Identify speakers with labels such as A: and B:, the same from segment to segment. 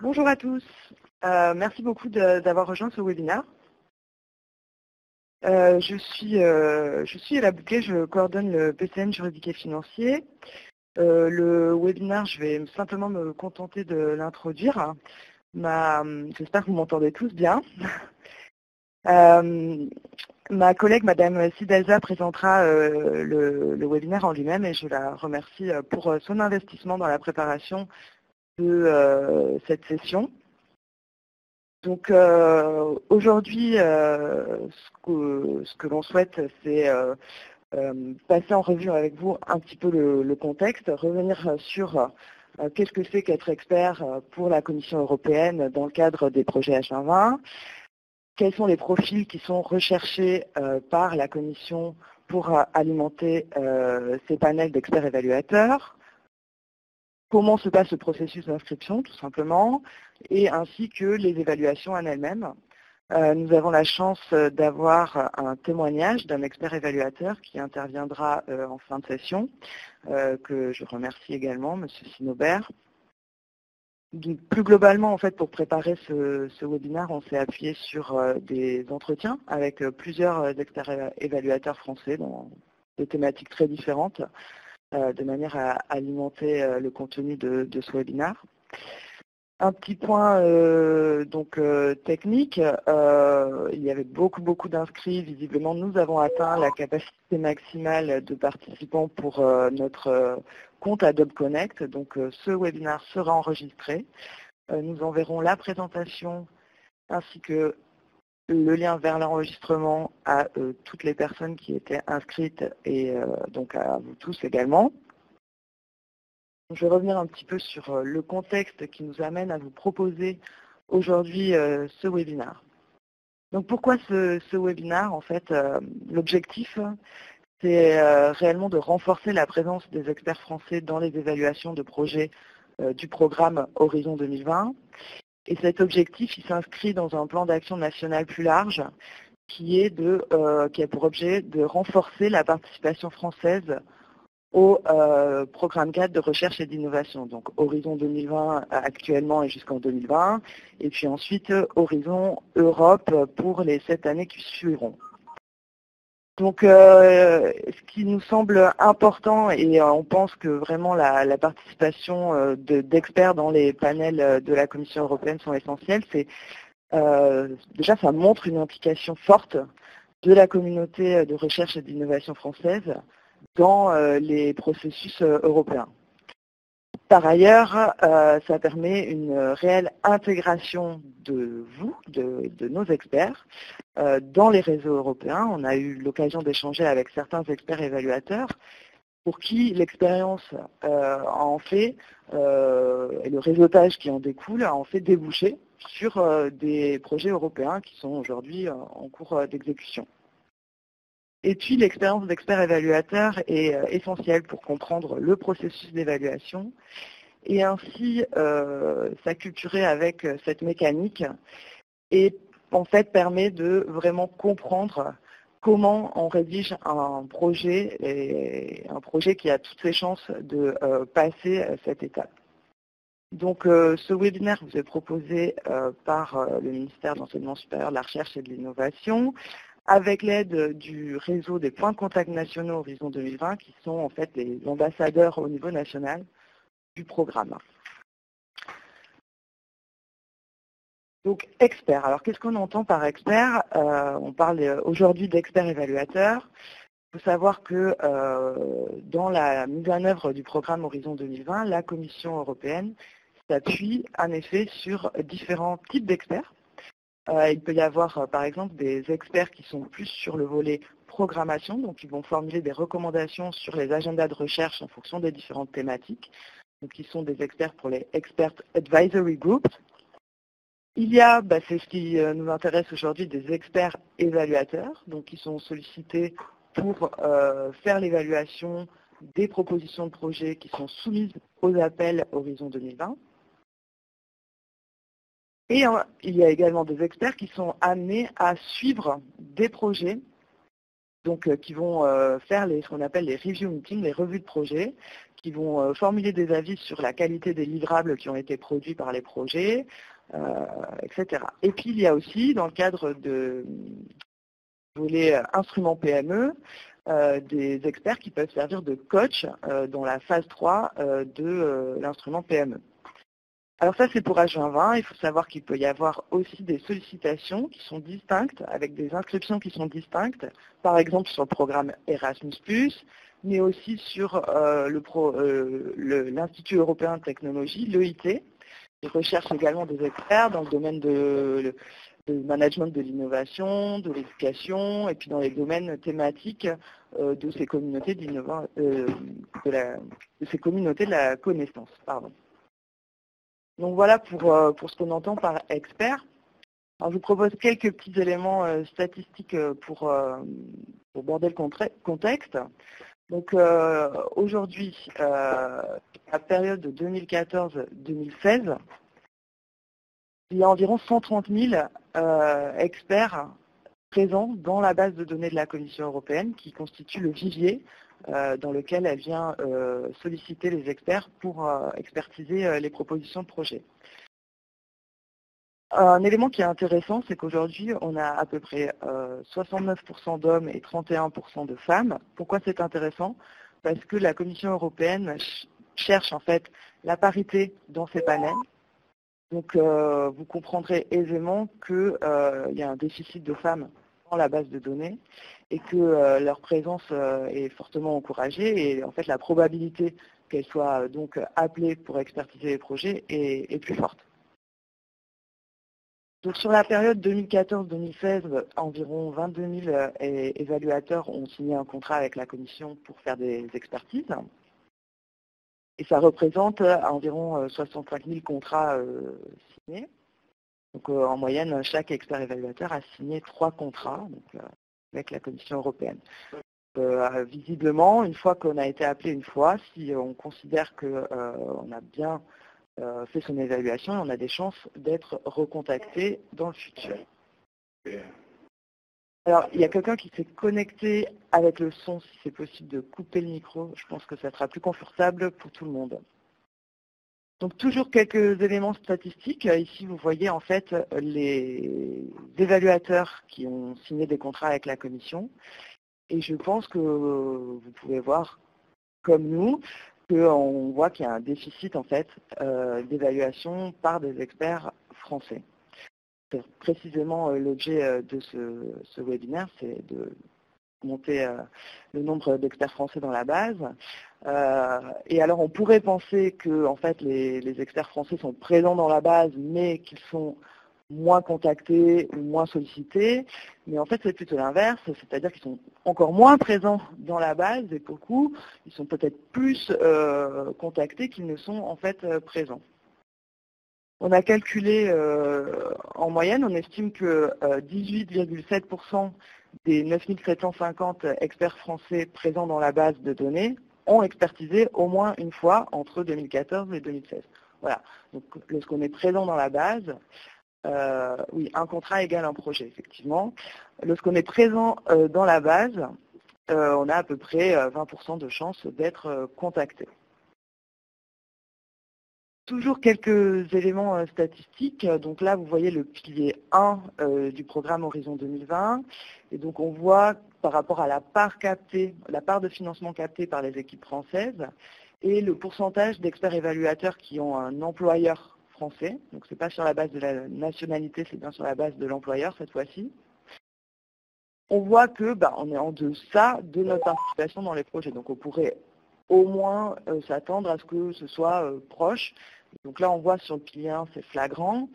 A: Bonjour à tous. Merci beaucoup d'avoir rejoint ce webinaire. Je suis Ella Bouquet, je coordonne le PCN juridique et financier. Le webinaire, je vais simplement me contenter de l'introduire. J'espère que vous m'entendez tous bien. Ma collègue, Madame Sidalza, présentera le webinaire en lui-même et je la remercie pour son investissement dans la préparation de cette session. Donc aujourd'hui, ce que l'on souhaite, c'est passer en revue avec vous un petit peu le contexte, revenir sur qu'est-ce que c'est qu'être expert pour la Commission européenne dans le cadre des projets H2020, quels sont les profils qui sont recherchés par la Commission pour alimenter ces panels d'experts évaluateurs, comment se passe le processus d'inscription, tout simplement, et ainsi que les évaluations en elles-mêmes. Nous avons la chance d'avoir un témoignage d'un expert évaluateur qui interviendra en fin de session, que je remercie également, M. Sinobert. Plus globalement, en fait, pour préparer ce webinaire, on s'est appuyé sur des entretiens avec plusieurs experts évaluateurs français dans des thématiques très différentes, de manière à alimenter le contenu de ce webinaire. Un petit point technique, il y avait beaucoup d'inscrits. Visiblement, nous avons atteint la capacité maximale de participants pour notre compte Adobe Connect. Donc ce webinaire sera enregistré. Nous enverrons la présentation ainsi que le lien vers l'enregistrement à toutes les personnes qui étaient inscrites et donc à vous tous également. Je vais revenir un petit peu sur le contexte qui nous amène à vous proposer aujourd'hui ce webinaire. Donc pourquoi ce webinaire? En fait, l'objectif, c'est réellement de renforcer la présence des experts français dans les évaluations de projets du programme Horizon 2020. Et cet objectif, il s'inscrit dans un plan d'action national plus large qui a pour objet de renforcer la participation française au programme 4 de recherche et d'innovation, donc Horizon 2020 actuellement et jusqu'en 2020, et puis ensuite Horizon Europe pour les 7 années qui suivront. Donc ce qui nous semble important, et on pense que vraiment la participation d'experts dans les panels de la Commission européenne sont essentiels, c'est déjà ça montre une implication forte de la communauté de recherche et d'innovation française dans les processus européens. Par ailleurs, ça permet une réelle intégration de vous, de nos experts, dans les réseaux européens. On a eu l'occasion d'échanger avec certains experts évaluateurs pour qui l'expérience en fait, et le réseautage qui en découle, en fait déboucher sur des projets européens qui sont aujourd'hui en cours d'exécution. Et puis l'expérience d'expert évaluateur est essentielle pour comprendre le processus d'évaluation et ainsi s'acculturer avec cette mécanique et en fait permet de vraiment comprendre comment on rédige un projet qui a toutes ses chances de passer cette étape. Donc ce webinaire vous est proposé par le ministère de l'Enseignement supérieur, de la Recherche et de l'Innovation, avec l'aide du réseau des points de contact nationaux Horizon 2020, qui sont en fait les ambassadeurs au niveau national du programme. Donc expert. Alors qu'est-ce qu'on entend par expert? On parle aujourd'hui d'experts évaluateurs. Il faut savoir que dans la mise en œuvre du programme Horizon 2020, la Commission européenne s'appuie en effet sur différents types d'experts. Il peut y avoir, par exemple, des experts qui sont plus sur le volet programmation, donc ils vont formuler des recommandations sur les agendas de recherche en fonction des différentes thématiques. Donc ils sont des experts pour les Expert Advisory Groups. Il y a, c'est ce qui nous intéresse aujourd'hui, des experts évaluateurs, donc qui sont sollicités pour faire l'évaluation des propositions de projets qui sont soumises aux appels Horizon 2020. Et il y a également des experts qui sont amenés à suivre des projets, donc qui vont faire ce qu'on appelle les review meetings, les revues de projets, qui vont formuler des avis sur la qualité des livrables qui ont été produits par les projets, etc. Et puis il y a aussi, dans le cadre de volet instruments PME, des experts qui peuvent servir de coach dans la phase 3 de l'instrument PME. Alors ça, c'est pour H2020. Il faut savoir qu'il peut y avoir aussi des sollicitations qui sont distinctes, avec des inscriptions qui sont distinctes, par exemple sur le programme Erasmus+, mais aussi sur l'Institut européen de technologie, l'EIT, qui recherche également des experts dans le domaine de management de l'innovation, de l'éducation, et puis dans les domaines thématiques de ces communautés de ces communautés de la connaissance. Pardon. Donc voilà pour ce qu'on entend par expert. Alors je vous propose quelques petits éléments statistiques pour border le contexte. Donc aujourd'hui, la période de 2014-2016, il y a environ 130 000 experts présents dans la base de données de la Commission européenne qui constitue le vivier dans lequel elle vient solliciter les experts pour expertiser les propositions de projet. Un élément qui est intéressant, c'est qu'aujourd'hui, on a à peu près 69% d'hommes et 31% de femmes. Pourquoi c'est intéressant? Parce que la Commission européenne cherche en fait la parité dans ses panels. Donc vous comprendrez aisément qu'il y a un déficit de femmes dans la base de données et que leur présence est fortement encouragée et en fait la probabilité qu'elles soient donc appelées pour expertiser les projets est plus forte. Donc sur la période 2014-2016, environ 22 000 évaluateurs ont signé un contrat avec la Commission pour faire des expertises. Et ça représente environ 65 000 contrats signés. Donc en moyenne, chaque expert évaluateur a signé 3 contrats donc, avec la Commission européenne. Visiblement, une fois qu'on a été appelé une fois, si on considère qu'on a bien fait son évaluation, on a des chances d'être recontacté dans le futur. Alors, il y a quelqu'un qui s'est connecté avec le son, si c'est possible de couper le micro. Je pense que ça sera plus confortable pour tout le monde. Donc, toujours quelques éléments statistiques. Ici, vous voyez en fait les évaluateurs qui ont signé des contrats avec la Commission. Et je pense que vous pouvez voir, comme nous, qu'on voit qu'il y a un déficit en fait d'évaluation par des experts français. C'est précisément l'objet de ce webinaire, c'est de monter le nombre d'experts français dans la base. Et alors on pourrait penser que en fait les experts français sont présents dans la base, mais qu'ils sont moins contactés ou moins sollicités, mais en fait c'est plutôt l'inverse, c'est-à-dire qu'ils sont encore moins présents dans la base et pour le coup, ils sont peut-être plus contactés qu'ils ne sont en fait présents. On a calculé en moyenne, on estime que 18,7% des 9 750 experts français présents dans la base de données ont expertisé au moins une fois entre 2014 et 2016. Voilà, donc lorsqu'on est présent dans la base, oui, un contrat égale un projet, effectivement. Lorsqu'on est présent dans la base, on a à peu près 20% de chances d'être contacté. Toujours quelques éléments statistiques. Donc là, vous voyez le pilier 1 du programme Horizon 2020. Et donc on voit par rapport à la part captée, la part de financement captée par les équipes françaises et le pourcentage d'experts évaluateurs qui ont un employeur français. Donc ce n'est pas sur la base de la nationalité, c'est bien sur la base de l'employeur cette fois-ci. On voit que on est en deçà de notre participation dans les projets. Donc on pourrait au moins s'attendre à ce que ce soit proche. Donc là, on voit sur le pilier 1, c'est flagrant.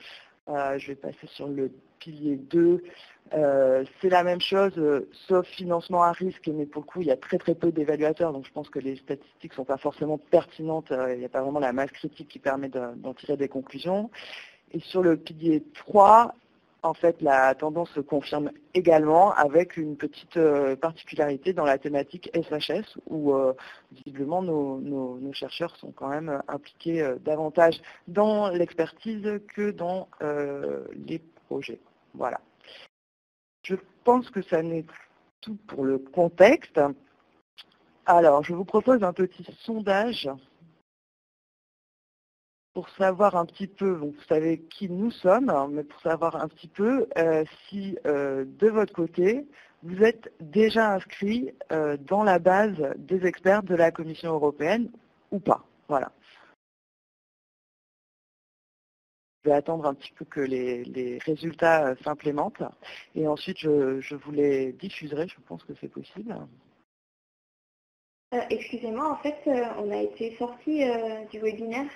A: Je vais passer sur le pilier 2. C'est la même chose, sauf financement à risque, mais pour le coup, il y a très très peu d'évaluateurs, donc je pense que les statistiques ne sont pas forcément pertinentes. Il n'y a pas vraiment la masse critique qui permet d'en tirer des conclusions. Et sur le pilier 3, en fait, la tendance se confirme également avec une petite particularité dans la thématique SHS où visiblement nos chercheurs sont quand même impliqués davantage dans l'expertise que dans les projets. Voilà. Je pense que ça n'est tout pour le contexte. Alors, je vous propose un petit sondage pour savoir un petit peu, donc vous savez qui nous sommes, hein, mais pour savoir un petit peu si de votre côté, vous êtes déjà inscrit dans la base des experts de la Commission européenne ou pas. Voilà. Je vais attendre un petit peu que les résultats s'implémentent et ensuite je vous les diffuserai, je pense que c'est possible.
B: Excusez-moi, en fait, on a été sorti du webinaire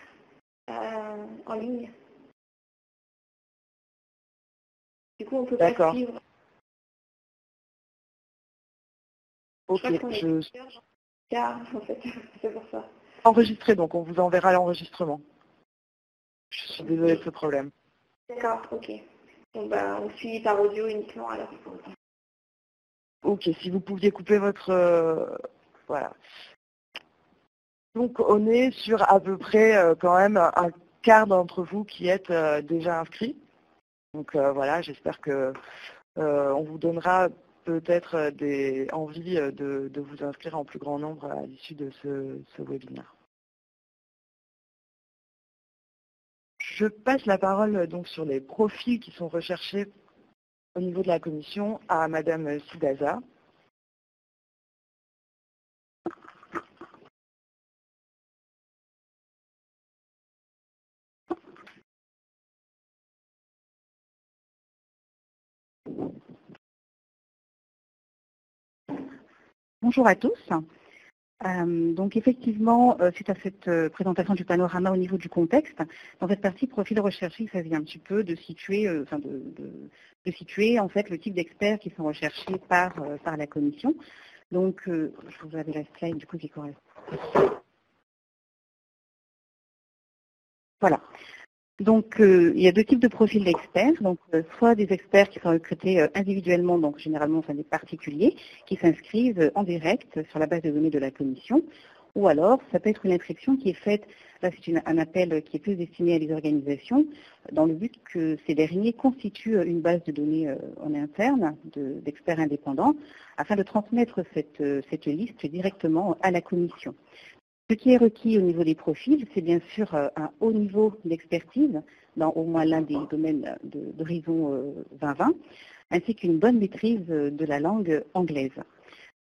B: en ligne. Du coup, on peut pas suivre.
A: Ok,
B: je crois qu'on est car, en fait, c'est pour ça.
A: Enregistré, donc on vous enverra l'enregistrement. Je suis désolée de ce problème.
B: D'accord, ok. Bon, bah, on suit par audio uniquement alors.
A: Ok, si vous pouviez couper votre... voilà. Donc on est sur à peu près quand même un quart d'entre vous qui êtes déjà inscrits. Donc voilà, j'espère que on vous donnera peut-être des envies de vous inscrire en plus grand nombre à l'issue de ce webinaire. Je passe la parole donc sur les profils qui sont recherchés au niveau de la commission à Madame Sidaza.
C: Bonjour à tous. Donc effectivement, suite à cette présentation du panorama au niveau du contexte, dans cette partie profil recherché, il s'agit un petit peu de situer, de situer en fait le type d'experts qui sont recherchés par la commission. Donc, je vous avais la slide du coup qui correspond. Voilà. Donc, il y a deux types de profils d'experts. Donc, soit des experts qui sont recrutés individuellement, donc généralement des particuliers, qui s'inscrivent en direct sur la base de données de la commission. Ou alors, ça peut être une inscription qui est faite, là c'est un appel qui est plus destiné à des organisations, dans le but que ces derniers constituent une base de données en interne d'experts indépendants, afin de transmettre cette liste directement à la commission. Ce qui est requis au niveau des profils, c'est bien sûr un haut niveau d'expertise dans au moins l'un des domaines d'horizon 2020, ainsi qu'une bonne maîtrise de la langue anglaise.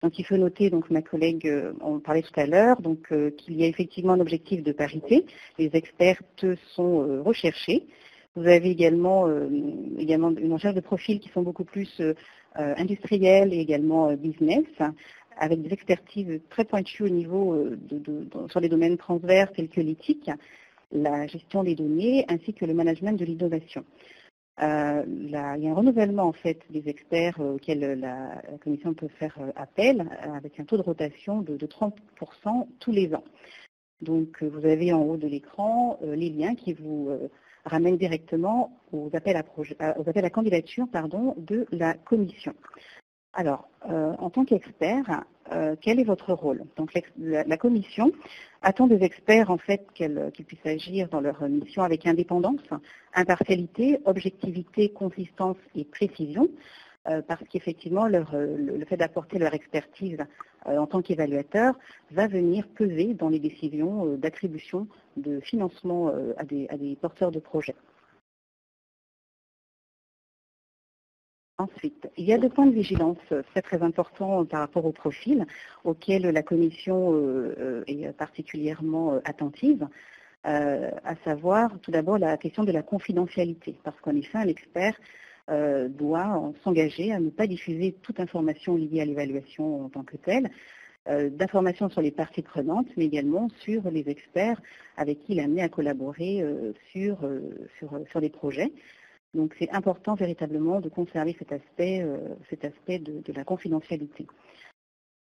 C: Donc il faut noter, donc ma collègue en parlait tout à l'heure, donc qu'il y a effectivement un objectif de parité. Les expertes sont recherchés. Vous avez également une recherche de profils qui sont beaucoup plus industriels et également business, avec des expertises très pointues au niveau sur les domaines transverses tels que l'éthique, la gestion des données, ainsi que le management de l'innovation. Il y a un renouvellement en fait des experts auxquels la commission peut faire appel, avec un taux de rotation de 30% tous les ans. Donc vous avez en haut de l'écran les liens qui vous ramènent directement aux appels à candidature de la commission. Alors, en tant qu'expert, quel est votre rôle? Donc, la commission attend des experts en fait qu'ils puissent agir dans leur mission avec indépendance, impartialité, objectivité, consistance et précision, parce qu'effectivement, le fait d'apporter leur expertise en tant qu'évaluateur va venir peser dans les décisions d'attribution de financement à des porteurs de projets. Ensuite, il y a deux points de vigilance très importants par rapport au profil auxquels la commission est particulièrement attentive, à savoir tout d'abord la question de la confidentialité, parce qu'en effet, un expert doit s'engager à ne pas diffuser toute information liée à l'évaluation en tant que telle, d'informations sur les parties prenantes, mais également sur les experts avec qui il est amené à collaborer sur les projets. Donc c'est important véritablement de conserver cet aspect de la confidentialité.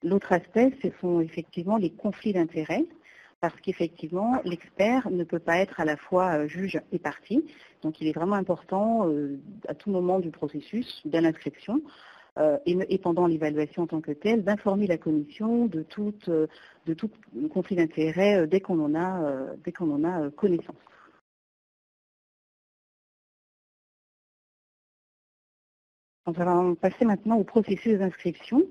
C: L'autre aspect, ce sont effectivement les conflits d'intérêts, parce qu'effectivement, l'expert ne peut pas être à la fois juge et partie. Donc il est vraiment important à tout moment du processus, de l'inscription, et pendant l'évaluation en tant que telle, d'informer la commission de tout conflit d'intérêts dès qu'on en a connaissance. On va passer maintenant au processus d'inscription.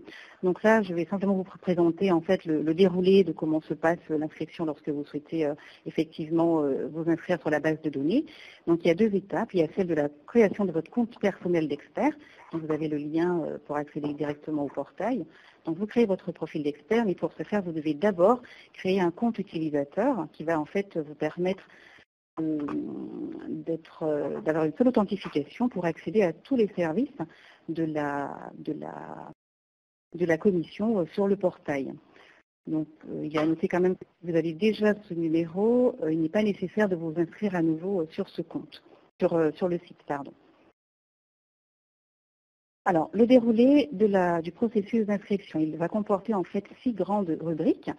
C: Donc là, je vais simplement vous présenter en fait le déroulé de comment se passe l'inscription lorsque vous souhaitez effectivement vous inscrire sur la base de données. Donc il y a deux étapes. Il y a celle de la création de votre compte personnel d'expert. Donc vous avez le lien pour accéder directement au portail. Donc vous créez votre profil d'expert, mais pour ce faire, vous devez d'abord créer un compte utilisateur qui va en fait vous permettre d'avoir une seule authentification pour accéder à tous les services de la commission sur le portail. Donc, il y a à noter quand même que si vous avez déjà ce numéro, il n'est pas nécessaire de vous inscrire à nouveau sur ce compte, sur le site, pardon. Alors, le déroulé du processus d'inscription, il va comporter en fait 6 grandes rubriques.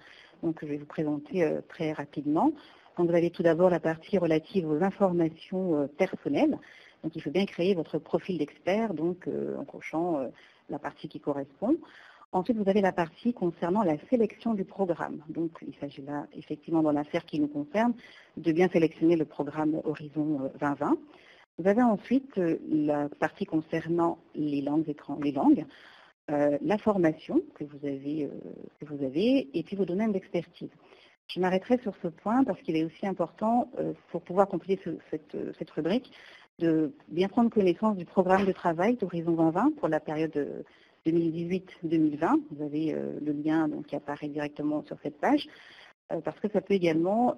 C: Donc, je vais vous présenter très rapidement. Donc, vous avez tout d'abord la partie relative aux informations personnelles. Donc, il faut bien créer votre profil d'expert, donc en cochant la partie qui correspond. Ensuite, vous avez la partie concernant la sélection du programme. Donc, il s'agit là, effectivement, dans l'affaire qui nous concerne, de bien sélectionner le programme Horizon 2020. Vous avez ensuite la partie concernant les langues, la formation que vous avez, et puis vos domaines d'expertise. Je m'arrêterai sur ce point parce qu'il est aussi important pour pouvoir compléter cette rubrique de bien prendre connaissance du programme de travail d'Horizon 2020 pour la période 2018-2020. Vous avez le lien donc, qui apparaît directement sur cette page parce que ça peut également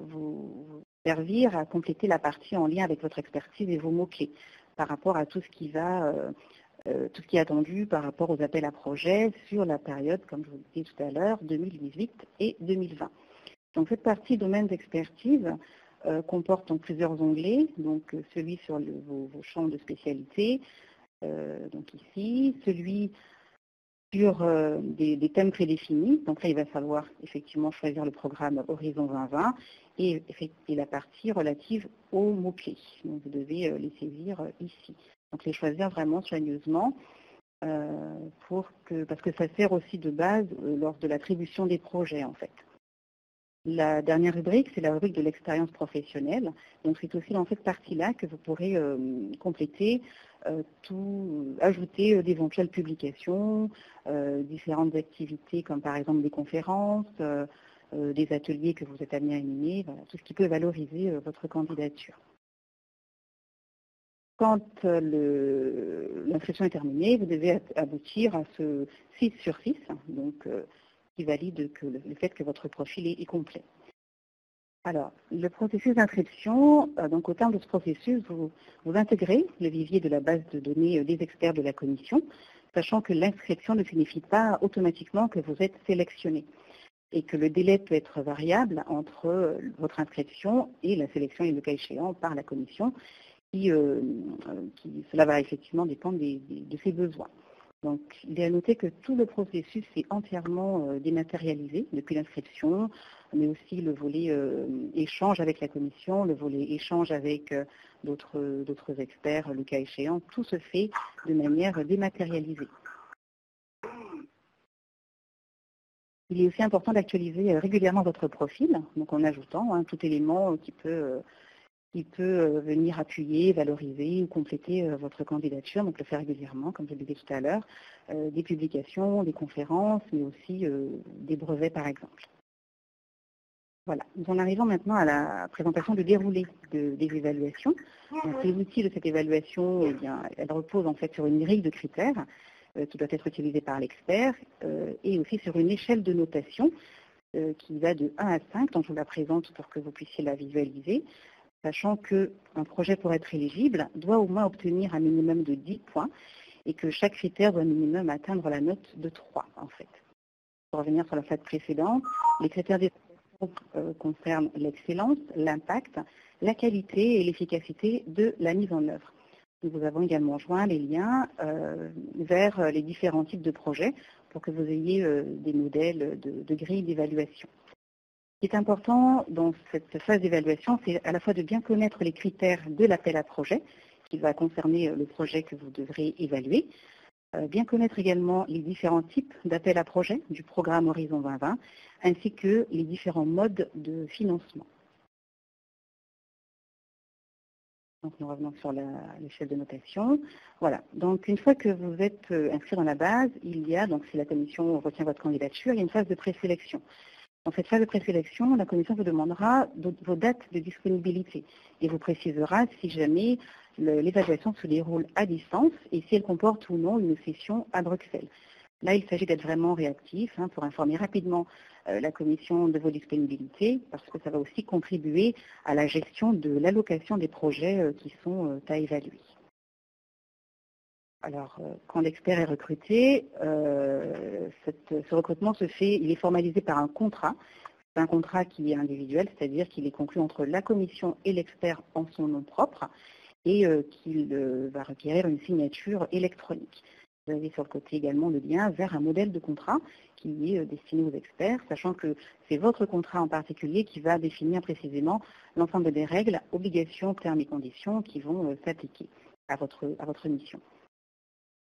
C: vous servir à compléter la partie en lien avec votre expertise et vos mots-clés par rapport à tout ce qui est attendu par rapport aux appels à projets sur la période, comme je vous le disais tout à l'heure, 2018 et 2020. Donc cette partie domaine d'expertise comporte donc plusieurs onglets, donc celui sur vos champs de spécialité, donc ici, celui sur des thèmes prédéfinis, donc là il va falloir effectivement choisir le programme Horizon 2020 et la partie relative aux mots-clés. Donc vous devez les saisir ici. Donc les choisir vraiment soigneusement parce que ça sert aussi de base lors de l'attribution des projets en fait. La dernière rubrique, c'est la rubrique de l'expérience professionnelle. Donc c'est aussi dans cette partie-là que vous pourrez compléter ajouter d'éventuelles publications, différentes activités comme par exemple des conférences, des ateliers que vous êtes amenés à animer, voilà, tout ce qui peut valoriser votre candidature. Quand l'inscription est terminée, vous devez aboutir à ce 6 sur 6, donc qui valide le fait que votre profil est complet. Alors, le processus d'inscription, donc au terme de ce processus, vous intégrez le vivier de la base de données des experts de la commission, sachant que l'inscription ne signifie pas automatiquement que vous êtes sélectionné et que le délai peut être variable entre votre inscription et la sélection et le cas échéant par la commission, cela va effectivement dépendre de ses besoins. Donc, il est à noter que tout le processus est entièrement dématérialisé depuis l'inscription, mais aussi le volet échange avec la commission, le volet échange avec d'autres experts, le cas échéant. Tout se fait de manière dématérialisée. Il est aussi important d'actualiser régulièrement votre profil, donc en ajoutant tout élément qui peut venir appuyer, valoriser ou compléter votre candidature, donc le faire régulièrement, comme je le disais tout à l'heure, des publications, des conférences, mais aussi des brevets par exemple. Voilà, nous en arrivons maintenant à la présentation du déroulé des évaluations. Donc, les outils de cette évaluation, eh bien, elle repose en fait sur une grille de critères qui doit être utilisée par l'expert et aussi sur une échelle de notation qui va de 1 à 5, donc je vous la présente pour que vous puissiez la visualiser, sachant qu'un projet pour être éligible doit au moins obtenir un minimum de 10 points et que chaque critère doit au minimum atteindre la note de 3 en fait. Pour revenir sur la slide précédente, les critères d'évaluation concernent l'excellence, l'impact, la qualité et l'efficacité de la mise en œuvre. Nous avons également joint les liens vers les différents types de projets pour que vous ayez des modèles de grille d'évaluation. Ce qui est important dans cette phase d'évaluation, c'est à la fois de bien connaître les critères de l'appel à projet, qui va concerner le projet que vous devrez évaluer, bien connaître également les différents types d'appel à projet du programme Horizon 2020, ainsi que les différents modes de financement. Donc nous revenons sur l'échelle de notation. Voilà. Donc une fois que vous êtes inscrit dans la base, il y a, donc si la commission retient votre candidature, il y a une phase de présélection. Dans cette phase de présélection, la commission vous demandera vos dates de disponibilité et vous précisera si jamais l'évaluation se déroule à distance et si elle comporte ou non une session à Bruxelles. Là, il s'agit d'être vraiment réactif pour informer rapidement la commission de vos disponibilités, parce que ça va aussi contribuer à la gestion de l'allocation des projets qui sont à évaluer. Alors, quand l'expert est recruté, ce recrutement se fait, il est formalisé par un contrat. C'est un contrat qui est individuel, c'est-à-dire qu'il est conclu entre la commission et l'expert en son nom propre et qu'il va requérir une signature électronique. Vous avez sur le côté également le lien vers un modèle de contrat qui est destiné aux experts, sachant que c'est votre contrat en particulier qui va définir précisément l'ensemble des règles, obligations, termes et conditions qui vont s'appliquer à votre mission.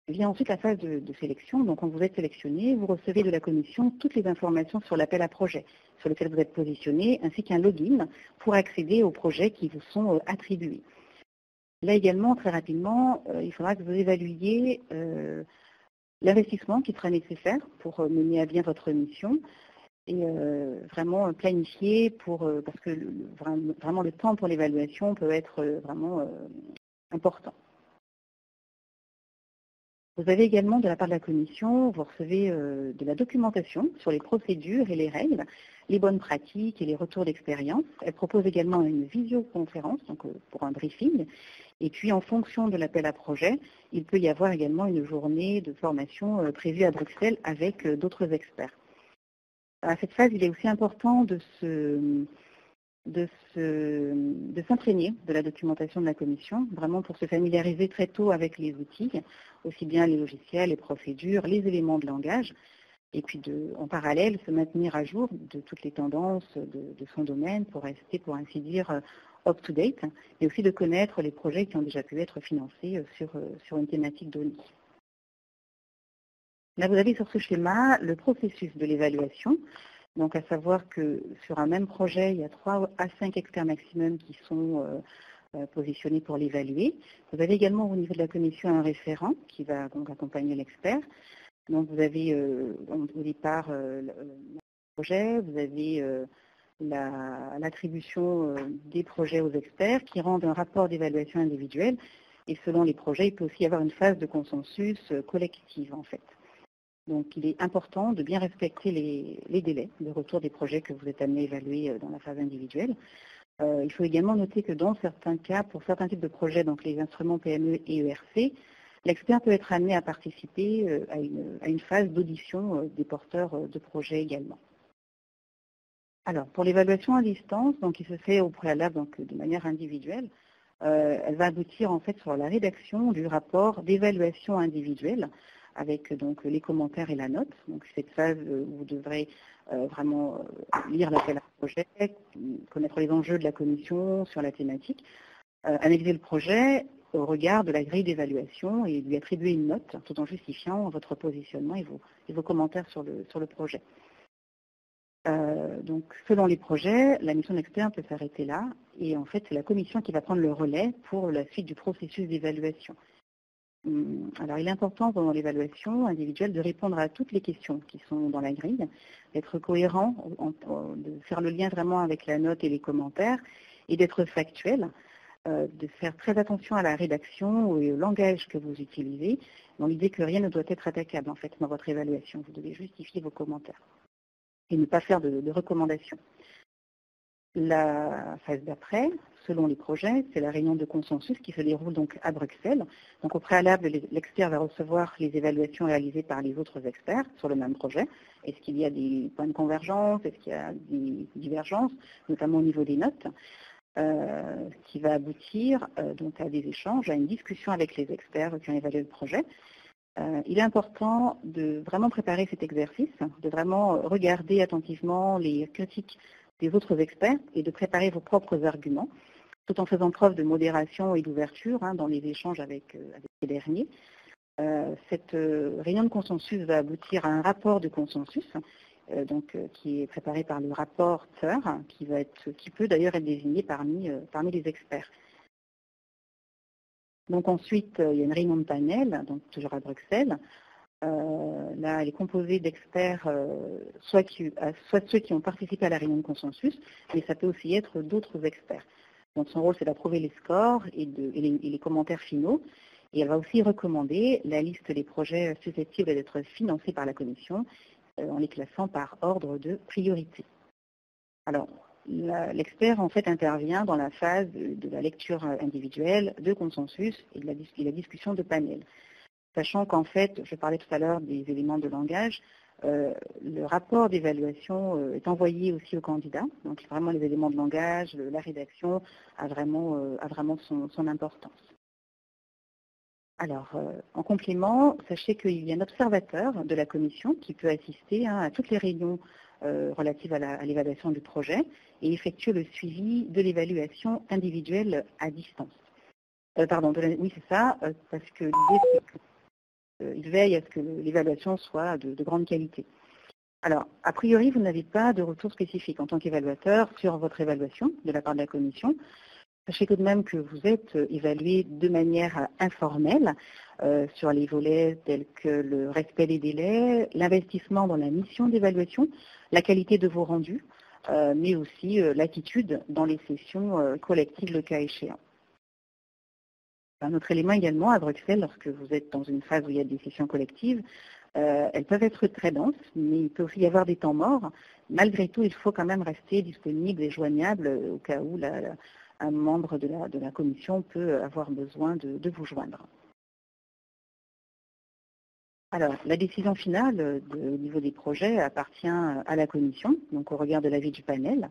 C: Vient ensuite la phase de sélection. Donc, quand vous êtes sélectionné, vous recevez de la commission toutes les informations sur l'appel à projet sur lequel vous êtes positionné, ainsi qu'un login pour accéder aux projets qui vous sont attribués. Là également, très rapidement, il faudra que vous évaluiez l'investissement qui sera nécessaire pour mener à bien votre mission et vraiment planifier parce que vraiment le temps pour l'évaluation peut être vraiment important. Vous avez également de la part de la commission, vous recevez de la documentation sur les procédures et les règles, les bonnes pratiques et les retours d'expérience. Elle propose également une visioconférence donc, pour un briefing. Et puis en fonction de l'appel à projet, il peut y avoir également une journée de formation prévue à Bruxelles avec d'autres experts. À cette phase, il est aussi important de s'imprégner de la documentation de la commission, vraiment pour se familiariser très tôt avec les outils, aussi bien les logiciels, les procédures, les éléments de langage, et puis en parallèle se maintenir à jour de toutes les tendances de son domaine pour rester, pour ainsi dire, up-to-date, mais aussi de connaître les projets qui ont déjà pu être financés sur une thématique donnée. Là, vous avez sur ce schéma le processus de l'évaluation. Donc, à savoir que sur un même projet, il y a 3 à 5 experts maximum qui sont positionnés pour l'évaluer. Vous avez également au niveau de la commission un référent qui va donc accompagner l'expert. Donc, vous avez au départ le projet, vous avez l'attribution des projets aux experts qui rendent un rapport d'évaluation individuelle. Et selon les projets, il peut aussi y avoir une phase de consensus collective, en fait. Donc, il est important de bien respecter les délais de retour des projets que vous êtes amené à évaluer dans la phase individuelle. Il faut également noter que dans certains cas, pour certains types de projets, donc les instruments PME et ERC, l'expert peut être amené à participer à une phase d'audition des porteurs de projets également. Alors, pour l'évaluation à distance, donc qui se fait au préalable donc, de manière individuelle, elle va aboutir en fait sur la rédaction du rapport d'évaluation individuelle avec donc les commentaires et la note. Donc cette phase où vous devrez vraiment lire l'appel à projet, connaître les enjeux de la commission sur la thématique, analyser le projet au regard de la grille d'évaluation et lui attribuer une note tout en justifiant votre positionnement et vos commentaires sur le projet. Donc, selon les projets, la mission d'expert peut s'arrêter là et en fait, c'est la commission qui va prendre le relais pour la suite du processus d'évaluation. Alors, il est important pendant l'évaluation individuelle de répondre à toutes les questions qui sont dans la grille, d'être cohérent, de faire le lien vraiment avec la note et les commentaires et d'être factuel, de faire très attention à la rédaction et au langage que vous utilisez, dans l'idée que rien ne doit être attaquable en fait dans votre évaluation. Vous devez justifier vos commentaires et ne pas faire de recommandations. La phase d'après, selon les projets, c'est la réunion de consensus qui se déroule donc à Bruxelles. Donc au préalable, l'expert va recevoir les évaluations réalisées par les autres experts sur le même projet. Est-ce qu'il y a des points de convergence? Est-ce qu'il y a des divergences, notamment au niveau des notes, qui va aboutir donc à des échanges, à une discussion avec les experts qui ont évalué le projet. Il est important de vraiment préparer cet exercice, de vraiment regarder attentivement les critiques des autres experts et de préparer vos propres arguments, tout en faisant preuve de modération et d'ouverture dans les échanges avec les derniers. Cette réunion de consensus va aboutir à un rapport de consensus, qui est préparé par le rapporteur, qui peut d'ailleurs être désigné parmi les experts. Donc ensuite, il y a une réunion de panel, donc toujours à Bruxelles. Là, elle est composée d'experts, soit ceux qui ont participé à la réunion de consensus, mais ça peut aussi être d'autres experts. Donc son rôle, c'est d'approuver les scores et les commentaires finaux. Et elle va aussi recommander la liste des projets susceptibles d'être financés par la Commission en les classant par ordre de priorité. Alors, l'expert en fait intervient dans la phase de la lecture individuelle, de consensus et de la discussion de panel. Sachant qu'en fait, je parlais tout à l'heure des éléments de langage, le rapport d'évaluation est envoyé aussi aux candidats. Donc vraiment les éléments de langage, la rédaction a vraiment son importance. Alors, en complément, sachez qu'il y a un observateur de la commission qui peut assister à toutes les réunions relatives à l'évaluation du projet et effectuer le suivi de l'évaluation individuelle à distance. Oui, c'est ça, parce que l'idée, c'est qu'il veille à ce que l'évaluation soit de grande qualité. Alors, a priori, vous n'avez pas de retour spécifique en tant qu'évaluateur sur votre évaluation de la part de la commission. Sachez tout de même que vous êtes évalué de manière informelle sur les volets tels que le respect des délais, l'investissement dans la mission d'évaluation, la qualité de vos rendus, mais aussi l'attitude dans les sessions collectives le cas échéant. Un autre élément également, à Bruxelles, lorsque vous êtes dans une phase où il y a des sessions collectives, elles peuvent être très denses, mais il peut aussi y avoir des temps morts. Malgré tout, il faut quand même rester disponible et joignable au cas où un membre de la commission peut avoir besoin de vous joindre. Alors, la décision finale au niveau des projets appartient à la commission, donc au regard de l'avis du panel.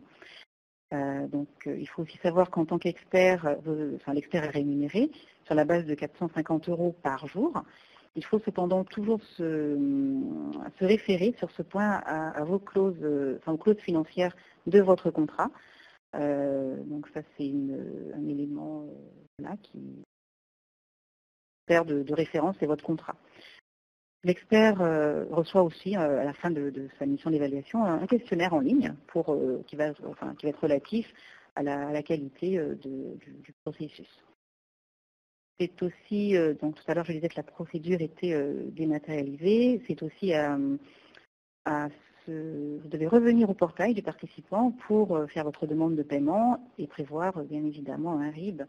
C: Il faut aussi savoir qu'en tant qu'expert, l'expert est rémunéré sur la base de 450 € par jour. Il faut cependant toujours se référer sur ce point à vos clauses, aux clauses financières de votre contrat. Donc ça, c'est un élément qui sert de référence, c'est votre contrat. L'expert reçoit aussi, à la fin de sa mission d'évaluation, un questionnaire en ligne qui va être relatif à la qualité du processus. C'est aussi, donc tout à l'heure je disais que la procédure était dématérialisée, c'est aussi vous devez revenir au portail du participant pour faire votre demande de paiement et prévoir bien évidemment un RIB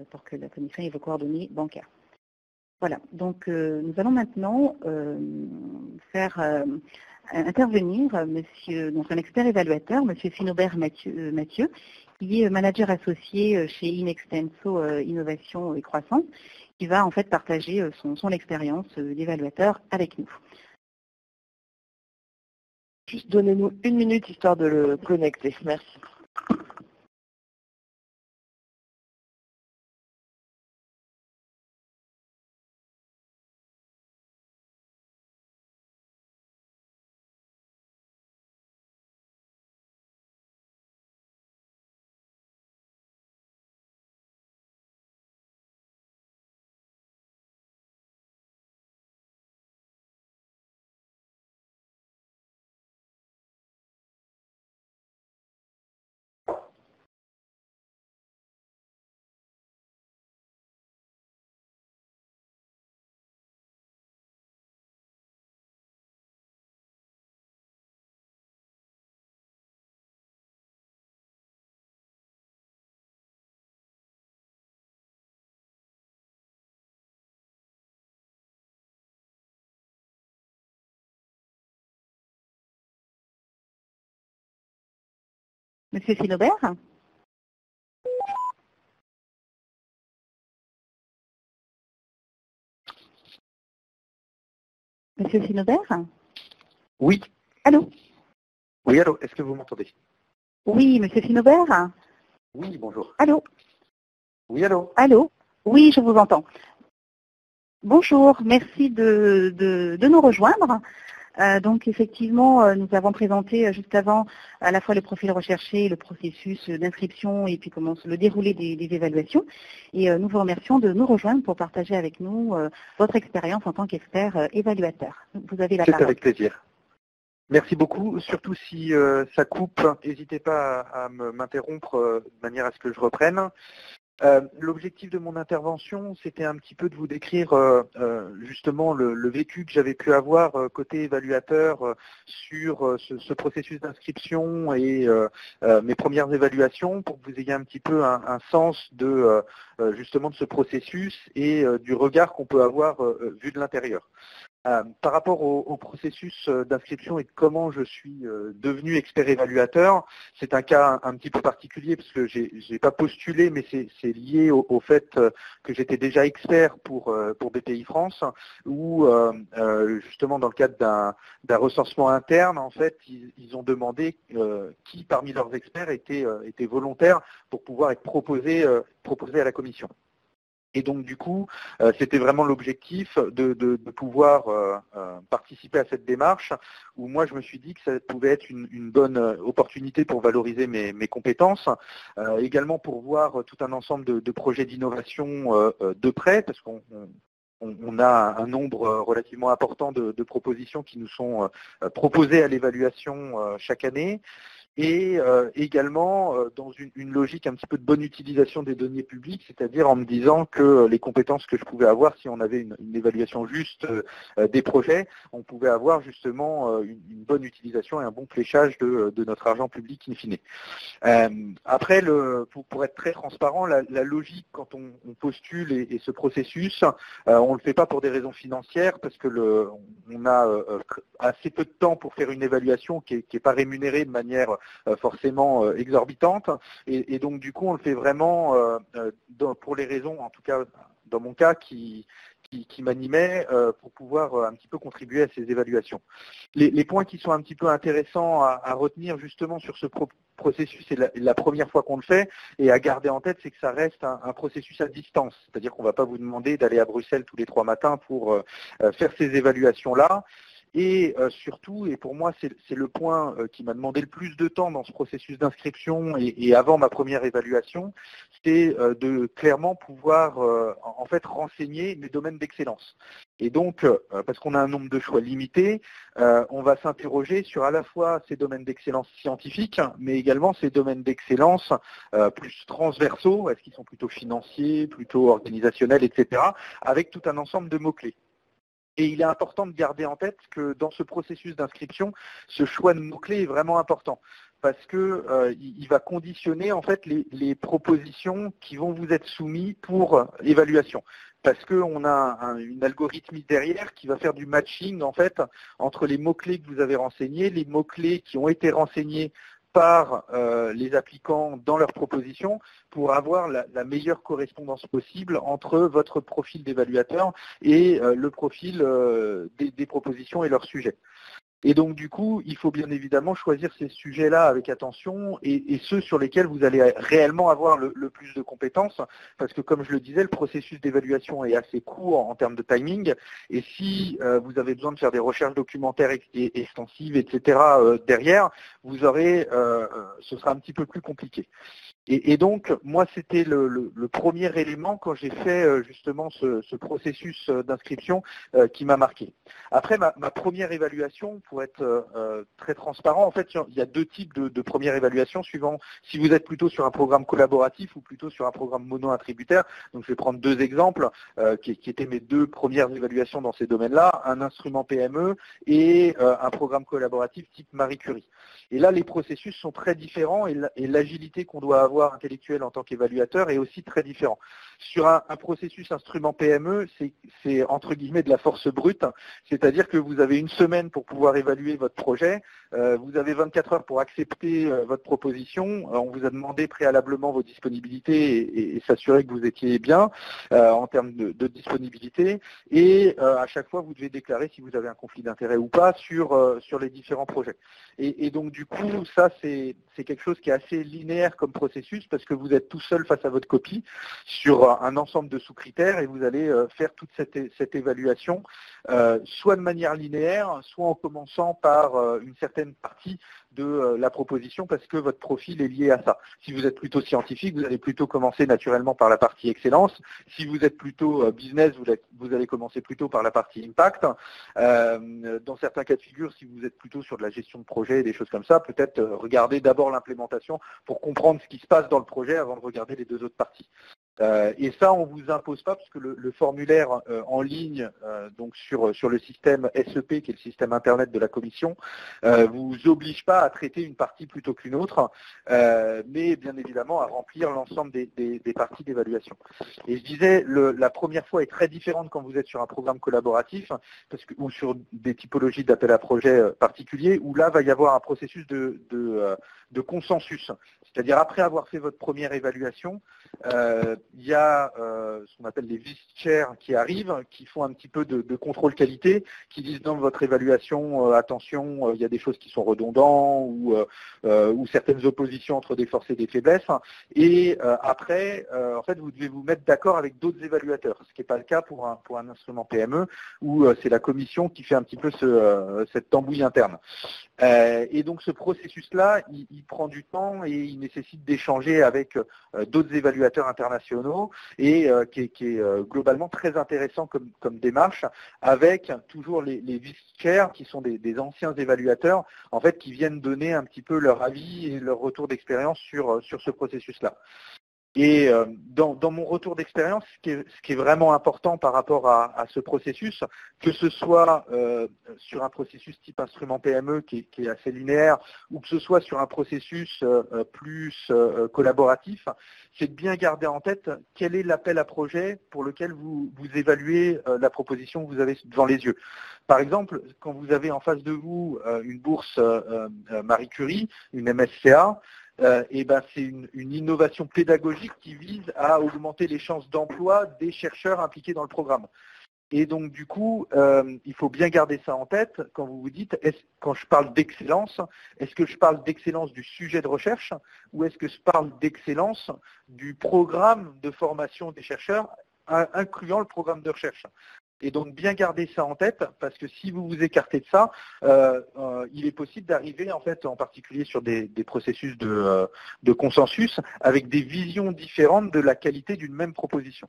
C: pour que la commission ait vos coordonnées bancaires. Voilà, donc nous allons maintenant faire intervenir un expert évaluateur, M. Sinobert Mathieu, qui est manager associé chez Inextenso Innovation et Croissance, qui va en fait partager son expérience d'évaluateur avec nous.
A: Juste donnez-nous 1 minute histoire de le connecter. Merci.
C: Monsieur Sinobert ? Monsieur Sinobert ?
D: Oui.
C: Allô ?
D: Oui, allô, est-ce que vous m'entendez?
C: Oui, monsieur Sinobert ?
D: Oui, bonjour.
C: Allô ?
D: Oui, allô?
C: Allô ? Oui, je vous entends. Bonjour, merci de nous rejoindre. Donc effectivement, nous avons présenté juste avant à la fois le profil recherché, le processus d'inscription et puis comment le déroulé des évaluations. Et nous vous remercions de nous rejoindre pour partager avec nous votre expérience en tant qu'expert évaluateur. Vous avez la parole.
D: C'est avec plaisir. Merci beaucoup. Surtout si ça coupe, n'hésitez pas à m'interrompre de manière à ce que je reprenne. L'objectif de mon intervention, c'était un petit peu de vous décrire justement le vécu que j'avais pu avoir côté évaluateur sur ce processus d'inscription et mes premières évaluations pour que vous ayez un petit peu un sens de justement de ce processus et du regard qu'on peut avoir vu de l'intérieur. Par rapport au processus d'inscription et de comment je suis devenu expert évaluateur, c'est un cas un petit peu particulier parce que j'ai pas postulé, mais c'est lié au fait que j'étais déjà expert pour BPI France, où justement dans le cadre d'un recensement interne, en fait, ils ont demandé qui parmi leurs experts était volontaire pour pouvoir être proposé à la commission. Et donc du coup, c'était vraiment l'objectif de pouvoir participer à cette démarche, où moi je me suis dit que ça pouvait être une bonne opportunité pour valoriser mes compétences, également pour voir tout un ensemble de projets d'innovation de près, parce qu'on a un nombre relativement important de propositions qui nous sont proposées à l'évaluation chaque année. Et également dans une logique un petit peu de bonne utilisation des données publiques, c'est-à-dire en me disant que les compétences que je pouvais avoir, si on avait une évaluation juste des projets, on pouvait avoir justement une bonne utilisation et un bon fléchage de notre argent public in fine. Après, pour être très transparent, la logique quand on postule et ce processus, on ne le fait pas pour des raisons financières, parce que on a assez peu de temps pour faire une évaluation qui n'est pas rémunérée de manière forcément exorbitante, et donc du coup on le fait vraiment pour les raisons, en tout cas dans mon cas, qui m'animait pour pouvoir un petit peu contribuer à ces évaluations. Les points qui sont un petit peu intéressants à retenir justement sur ce processus, et la première fois qu'on le fait, et à garder en tête, c'est que ça reste un processus à distance, c'est-à-dire qu'on ne va pas vous demander d'aller à Bruxelles tous les 3 matins pour faire ces évaluations-là. Et surtout, et pour moi c'est le point qui m'a demandé le plus de temps dans ce processus d'inscription et avant ma première évaluation, c'est de clairement pouvoir en fait renseigner mes domaines d'excellence. Et donc, parce qu'on a un nombre de choix limité, on va s'interroger sur à la fois ces domaines d'excellence scientifiques, mais également ces domaines d'excellence plus transversaux, est-ce qu'ils sont plutôt financiers, plutôt organisationnels, etc., avec tout un ensemble de mots-clés. Et il est important de garder en tête que dans ce processus d'inscription, ce choix de mots-clés est vraiment important, parce que il va conditionner en fait les propositions qui vont vous être soumises pour évaluation. Parce qu'on a une algorithmique derrière qui va faire du matching en fait entre les mots-clés que vous avez renseignés, les mots-clés qui ont été renseignés par les applicants dans leurs propositions, pour avoir la meilleure correspondance possible entre votre profil d'évaluateur et le profil des propositions et leurs sujets. Et donc du coup, il faut bien évidemment choisir ces sujets-là avec attention et ceux sur lesquels vous allez réellement avoir le plus de compétences, parce que comme je le disais, le processus d'évaluation est assez court en termes de timing, et si vous avez besoin de faire des recherches documentaires extensives, etc. Derrière, vous aurez, ce sera un petit peu plus compliqué. Et donc, moi, c'était le premier élément quand j'ai fait justement ce processus d'inscription qui m'a marqué. Après, ma première évaluation, pour être très transparent, en fait, il y a 2 types de première évaluation, suivant si vous êtes plutôt sur un programme collaboratif ou plutôt sur un programme mono-attributaire. Donc, je vais prendre 2 exemples qui étaient mes 2 premières évaluations dans ces domaines-là, un instrument PME et un programme collaboratif type Marie Curie. Et là, les processus sont très différents et l'agilité qu'on doit avoir intellectuelle en tant qu'évaluateur est aussi très différent. Sur un processus instrument PME, c'est entre guillemets de la force brute, c'est-à-dire que vous avez 1 semaine pour pouvoir évaluer votre projet, vous avez 24 heures pour accepter votre proposition, on vous a demandé préalablement vos disponibilités et s'assurer que vous étiez bien en termes de disponibilité, et à chaque fois vous devez déclarer si vous avez un conflit d'intérêt ou pas sur les différents projets. Et donc du coup, ça c'est quelque chose qui est assez linéaire comme processus, parce que vous êtes tout seul face à votre copie sur un ensemble de sous-critères, et vous allez faire toute cette évaluation soit de manière linéaire, soit en commençant par une certaine partie de la proposition, parce que votre profil est lié à ça. Si vous êtes plutôt scientifique, vous allez plutôt commencer naturellement par la partie excellence. Si vous êtes plutôt business, vous allez commencer plutôt par la partie impact. Dans certains cas de figure, si vous êtes plutôt sur de la gestion de projet et des choses comme ça, peut-être regarder d'abord l'implémentation pour comprendre ce qui se passe dans le projet avant de regarder les 2 autres parties. Et ça, on ne vous impose pas, parce que le formulaire en ligne, donc sur le système SEP, qui est le système Internet de la Commission, vous oblige pas à traiter une partie plutôt qu'une autre, mais bien évidemment à remplir l'ensemble des parties d'évaluation. Et je disais, la première fois est très différente quand vous êtes sur un programme collaboratif, ou sur des typologies d'appel à projet particuliers, où là va y avoir un processus de consensus. C'est-à-dire, après avoir fait votre première évaluation, il y a ce qu'on appelle les vice-chairs qui arrivent, qui font un petit peu de contrôle qualité, qui disent dans votre évaluation, attention, il y a des choses qui sont redondantes ou certaines oppositions entre des forces et des faiblesses. Et après, en fait, vous devez vous mettre d'accord avec d'autres évaluateurs, ce qui n'est pas le cas pour un instrument PME, où c'est la commission qui fait un petit peu cette tambouille interne. Et donc ce processus-là, il prend du temps et il nécessite d'échanger avec d'autres évaluateurs internationaux et qui est globalement très intéressant comme démarche, avec toujours les vice-chairs qui sont des anciens évaluateurs, en fait, qui viennent donner un petit peu leur avis et leur retour d'expérience sur ce processus-là. Et dans mon retour d'expérience, ce qui est vraiment important par rapport à ce processus, que ce soit sur un processus type instrument PME qui est assez linéaire, ou que ce soit sur un processus plus collaboratif, c'est de bien garder en tête quel est l'appel à projet pour lequel vous évaluez la proposition que vous avez devant les yeux. Par exemple, quand vous avez en face de vous une bourse Marie Curie, une MSCA, et ben c'est une innovation pédagogique qui vise à augmenter les chances d'emploi des chercheurs impliqués dans le programme. Et donc du coup, il faut bien garder ça en tête quand vous vous dites, quand je parle d'excellence, est-ce que je parle d'excellence du sujet de recherche ou est-ce que je parle d'excellence du programme de formation des chercheurs, incluant le programme de recherche? Et donc bien garder ça en tête, parce que si vous vous écartez de ça, il est possible d'arriver, en fait, en particulier sur des processus de consensus, avec des visions différentes de la qualité d'une même proposition.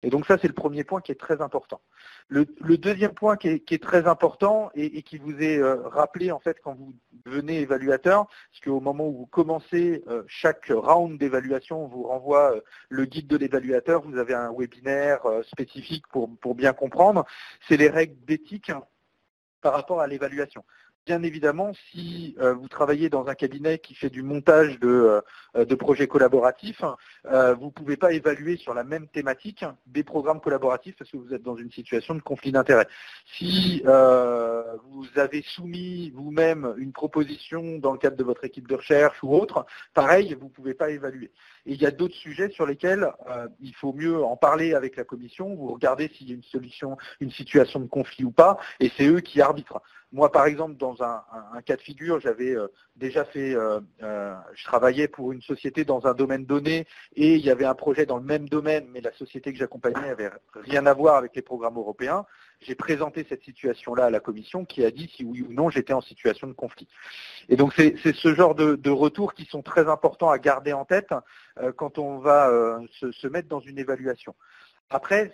D: Et donc ça, c'est le premier point qui est très important. Le deuxième point qui est très important et qui vous est rappelé, en fait, quand vous devenez évaluateur, parce qu'au moment où vous commencez chaque round d'évaluation, on vous renvoie le guide de l'évaluateur, vous avez un webinaire spécifique pour bien comprendre, c'est les règles d'éthique par rapport à l'évaluation. Bien évidemment, si vous travaillez dans un cabinet qui fait du montage de projets collaboratifs, vous ne pouvez pas évaluer sur la même thématique des programmes collaboratifs parce que vous êtes dans une situation de conflit d'intérêts. Si vous avez soumis vous-même une proposition dans le cadre de votre équipe de recherche ou autre, pareil, vous ne pouvez pas évaluer. Et il y a d'autres sujets sur lesquels il faut mieux en parler avec la commission, vous regardez s'il y a une situation de conflit ou pas, et c'est eux qui arbitrent. Moi, par exemple, dans un cas de figure, j'avais déjà fait, je travaillais pour une société dans un domaine donné et il y avait un projet dans le même domaine, mais la société que j'accompagnais n'avait rien à voir avec les programmes européens. J'ai présenté cette situation-là à la commission qui a dit si oui ou non j'étais en situation de conflit. Et donc, c'est ce genre de retours qui sont très importants à garder en tête quand on va se mettre dans une évaluation. Après,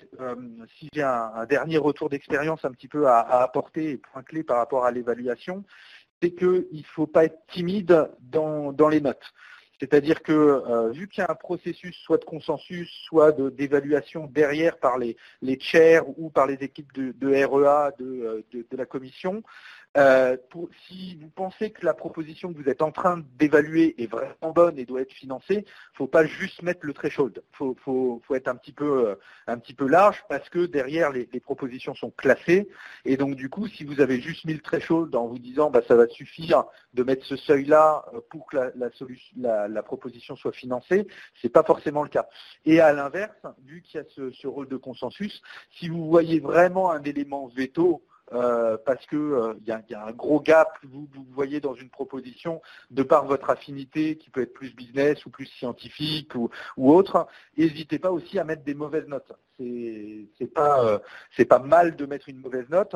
D: si j'ai un dernier retour d'expérience un petit peu à apporter et point clé par rapport à l'évaluation, c'est qu'il ne faut pas être timide dans les notes. C'est-à-dire que vu qu'il y a un processus soit de consensus, soit d'évaluation derrière par les chairs ou par les équipes de REA de la commission, si vous pensez que la proposition que vous êtes en train d'évaluer est vraiment bonne et doit être financée, il ne faut pas juste mettre le threshold. Il faut être un petit peu large parce que derrière les propositions sont classées et donc du coup si vous avez juste mis le threshold en vous disant bah, ça va suffire de mettre ce seuil-là pour que la proposition soit financée, ce n'est pas forcément le cas. Et à l'inverse, vu qu'il y a ce rôle de consensus, si vous voyez vraiment un élément veto parce que y a un gros gap, vous voyez dans une proposition, de par votre affinité qui peut être plus business ou plus scientifique ou autre, n'hésitez pas aussi à mettre des mauvaises notes. C'est pas mal de mettre une mauvaise note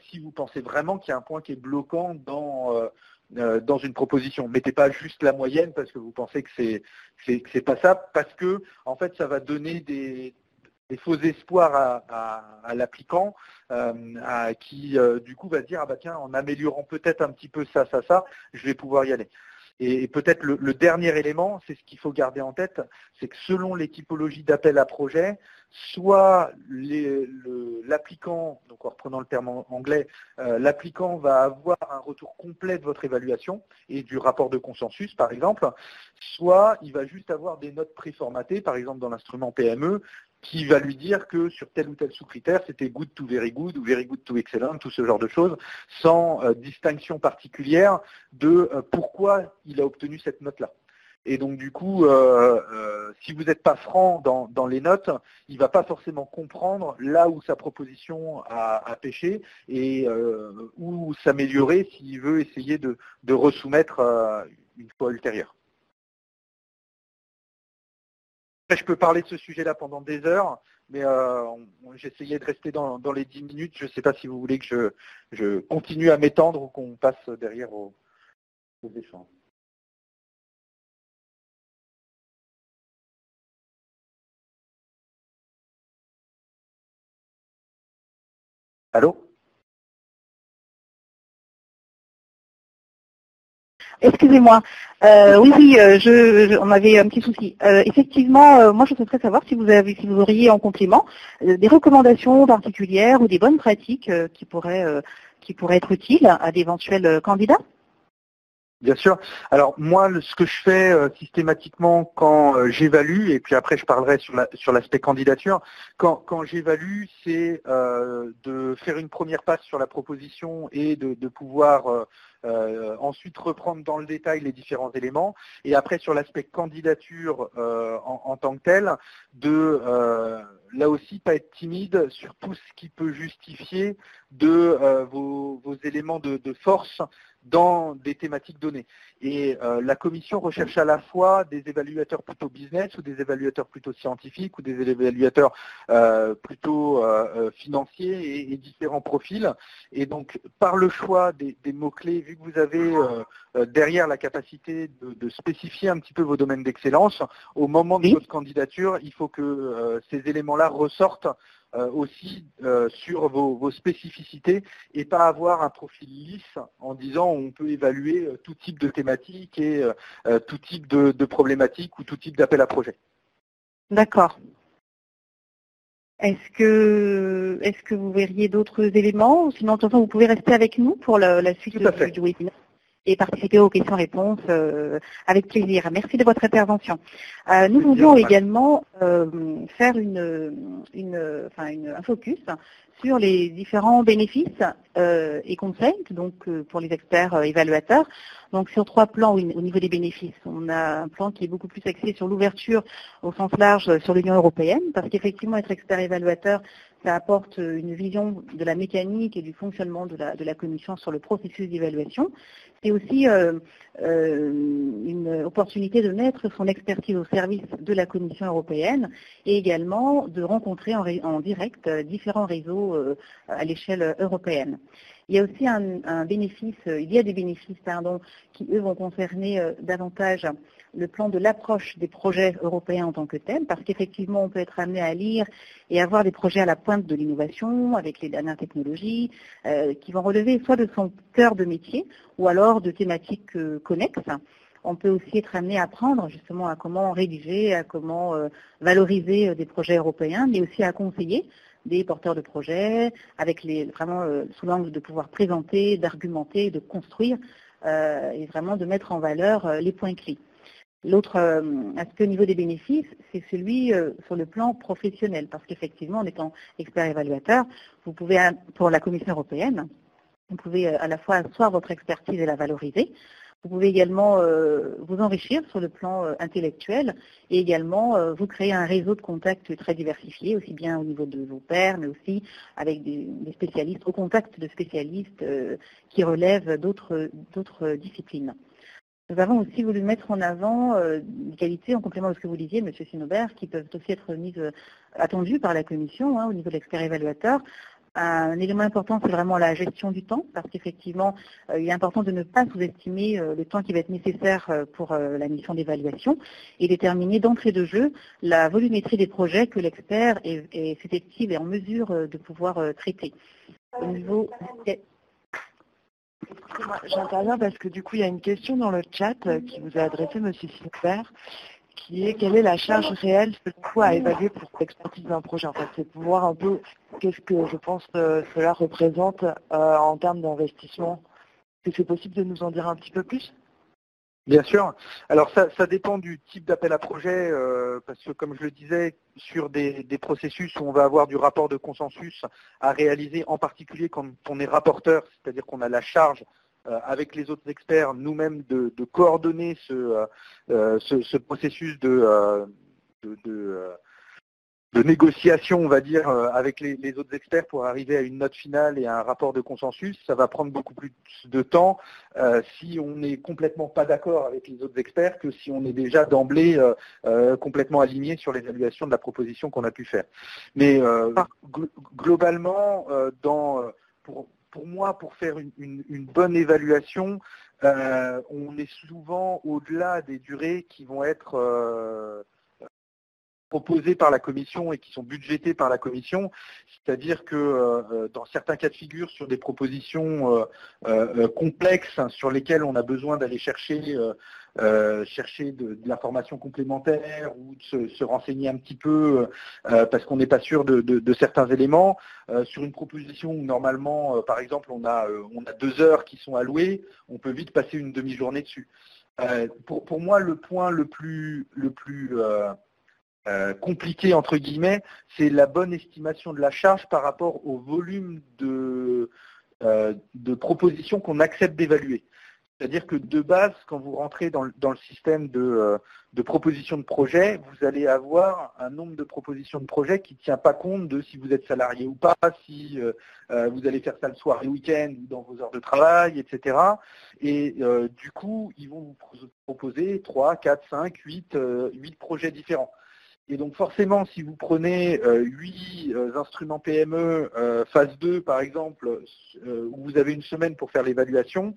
D: si vous pensez vraiment qu'il y a un point qui est bloquant dans une proposition. Mettez pas juste la moyenne parce que vous pensez que c'est pas ça, parce que en fait ça va donner des faux espoirs à l'applicant qui du coup va se dire ah bah tiens en améliorant peut-être un petit peu ça, je vais pouvoir y aller. Et peut-être le dernier élément, c'est ce qu'il faut garder en tête, c'est que selon les typologies d'appel à projet, soit l'applicant, donc en reprenant le terme anglais, l'applicant va avoir un retour complet de votre évaluation et du rapport de consensus, par exemple, soit il va juste avoir des notes préformatées, par exemple dans l'instrument PME, qui va lui dire que sur tel ou tel sous-critère, c'était good to very good ou very good to excellent, tout ce genre de choses, sans distinction particulière de pourquoi il a obtenu cette note-là. Et donc du coup, si vous n'êtes pas franc dans les notes, il ne va pas forcément comprendre là où sa proposition a pêché et où s'améliorer s'il veut essayer de resoumettre une fois ultérieure. Je peux parler de ce sujet-là pendant des heures, mais j'essayais de rester dans les 10 minutes. Je ne sais pas si vous voulez que je continue à m'étendre ou qu'on passe derrière aux échanges. Allô ?
C: Excusez-moi. Oui, on avait un petit souci. Effectivement, moi je souhaiterais savoir si vous auriez en complément des recommandations particulières ou des bonnes pratiques qui pourraient être utiles à d'éventuels candidats.
D: Bien sûr. Alors moi, ce que je fais systématiquement quand j'évalue, et puis après je parlerai sur l'aspect candidature, quand j'évalue, c'est de faire une première passe sur la proposition et de pouvoir ensuite reprendre dans le détail les différents éléments, et après sur l'aspect candidature en tant que tel, de là aussi pas être timide sur tout ce qui peut justifier de vos éléments de force dans des thématiques données. Et la commission recherche à la fois des évaluateurs plutôt business ou des évaluateurs plutôt scientifiques ou des évaluateurs plutôt financiers et différents profils. Et donc, par le choix des mots-clés, vu que vous avez derrière la capacité de spécifier un petit peu vos domaines d'excellence, au moment de votre candidature, il faut que ces éléments-là ressortent aussi sur vos spécificités et pas avoir un profil lisse en disant on peut évaluer tout type de thématique et tout type de problématique ou tout type d'appel à projet.
C: D'accord. Est-ce que vous verriez d'autres éléments ou sinon de toute façon vous pouvez rester avec nous pour la suite du webinaire et participer aux questions-réponses avec plaisir. Merci de votre intervention. Nous voulions également faire un focus sur les différents bénéfices et conseils donc, pour les experts évaluateurs. Donc sur 3 plans au niveau des bénéfices. On a un plan qui est beaucoup plus axé sur l'ouverture au sens large sur l'Union européenne, parce qu'effectivement être expert évaluateur, ça apporte une vision de la mécanique et du fonctionnement de la commission sur le processus d'évaluation. C'est aussi une opportunité de mettre son expertise au service de la Commission européenne et également de rencontrer en direct différents réseaux à l'échelle européenne. Il y a aussi il y a des bénéfices qui, eux, vont concerner davantage le plan de l'approche des projets européens en tant que tels, parce qu'effectivement, on peut être amené à lire et avoir des projets à la pointe de l'innovation, avec les dernières technologies, qui vont relever soit de son cœur de métier, ou alors de thématiques connexes. On peut aussi être amené à apprendre justement à comment rédiger, à comment valoriser des projets européens, mais aussi à conseiller des porteurs de projets, avec vraiment sous l'angle de pouvoir présenter, d'argumenter, de construire et vraiment de mettre en valeur les points clés. L'autre aspect au niveau des bénéfices, c'est celui sur le plan professionnel, parce qu'effectivement, en étant expert évaluateur, vous pouvez, pour la Commission européenne, vous pouvez à la fois asseoir votre expertise et la valoriser. Vous pouvez également vous enrichir sur le plan intellectuel et également vous créer un réseau de contacts très diversifié, aussi bien au niveau de vos pairs, mais aussi avec des spécialistes, au contact de spécialistes qui relèvent d'autres disciplines. Nous avons aussi voulu mettre en avant des qualités, en complément de ce que vous disiez, M. Sinobert, qui peuvent aussi être attendues par la Commission au niveau de l'expert évaluateur. Un élément important, c'est vraiment la gestion du temps, parce qu'effectivement, il est important de ne pas sous-estimer le temps qui va être nécessaire pour la mission d'évaluation et déterminer d'entrée de jeu la volumétrie des projets que l'expert est susceptible et en mesure de pouvoir traiter. Au niveau
A: Excusez-moi, j'interviens parce que du coup, il y a une question dans le chat qui vous a adressé, Monsieur Silver, qui est quelle est la charge réelle selon vous à évaluer pour l'expertise d'un projet. En fait, c'est pour voir un peu qu'est-ce que je pense cela représente en termes d'investissement. Est-ce que c'est possible de nous en dire un petit peu plus?
D: Bien sûr. Alors ça dépend du type d'appel à projet, parce que comme je le disais, sur des processus où on va avoir du rapport de consensus à réaliser, en particulier quand on est rapporteur, c'est-à-dire qu'on a la charge avec les autres experts, nous-mêmes, de coordonner ce processus de négociation, on va dire, avec les autres experts pour arriver à une note finale et à un rapport de consensus. Ça va prendre beaucoup plus de temps si on n'est complètement pas d'accord avec les autres experts que si on est déjà d'emblée complètement aligné sur l'évaluation de la proposition qu'on a pu faire. Mais globalement, pour moi, pour faire une bonne évaluation, on est souvent au-delà des durées qui vont être proposés par la commission et qui sont budgétés par la commission, c'est-à-dire que dans certains cas de figure, sur des propositions complexes sur lesquelles on a besoin d'aller chercher de l'information complémentaire ou de se renseigner un petit peu parce qu'on n'est pas sûr de certains éléments, sur une proposition où normalement, par exemple, on a 2 heures qui sont allouées, on peut vite passer une demi-journée dessus. Pour moi, le point le plus compliqué entre guillemets, c'est la bonne estimation de la charge par rapport au volume de propositions qu'on accepte d'évaluer. C'est-à-dire que de base, quand vous rentrez dans le système de propositions de projet, vous allez avoir un nombre de propositions de projet qui ne tient pas compte de si vous êtes salarié ou pas, si vous allez faire ça le soir et le week-end ou dans vos heures de travail, etc. Et du coup, ils vont vous proposer 3, 4, 5, 8 projets différents. Et donc forcément, si vous prenez 8 instruments PME, phase 2 par exemple, où vous avez une semaine pour faire l'évaluation,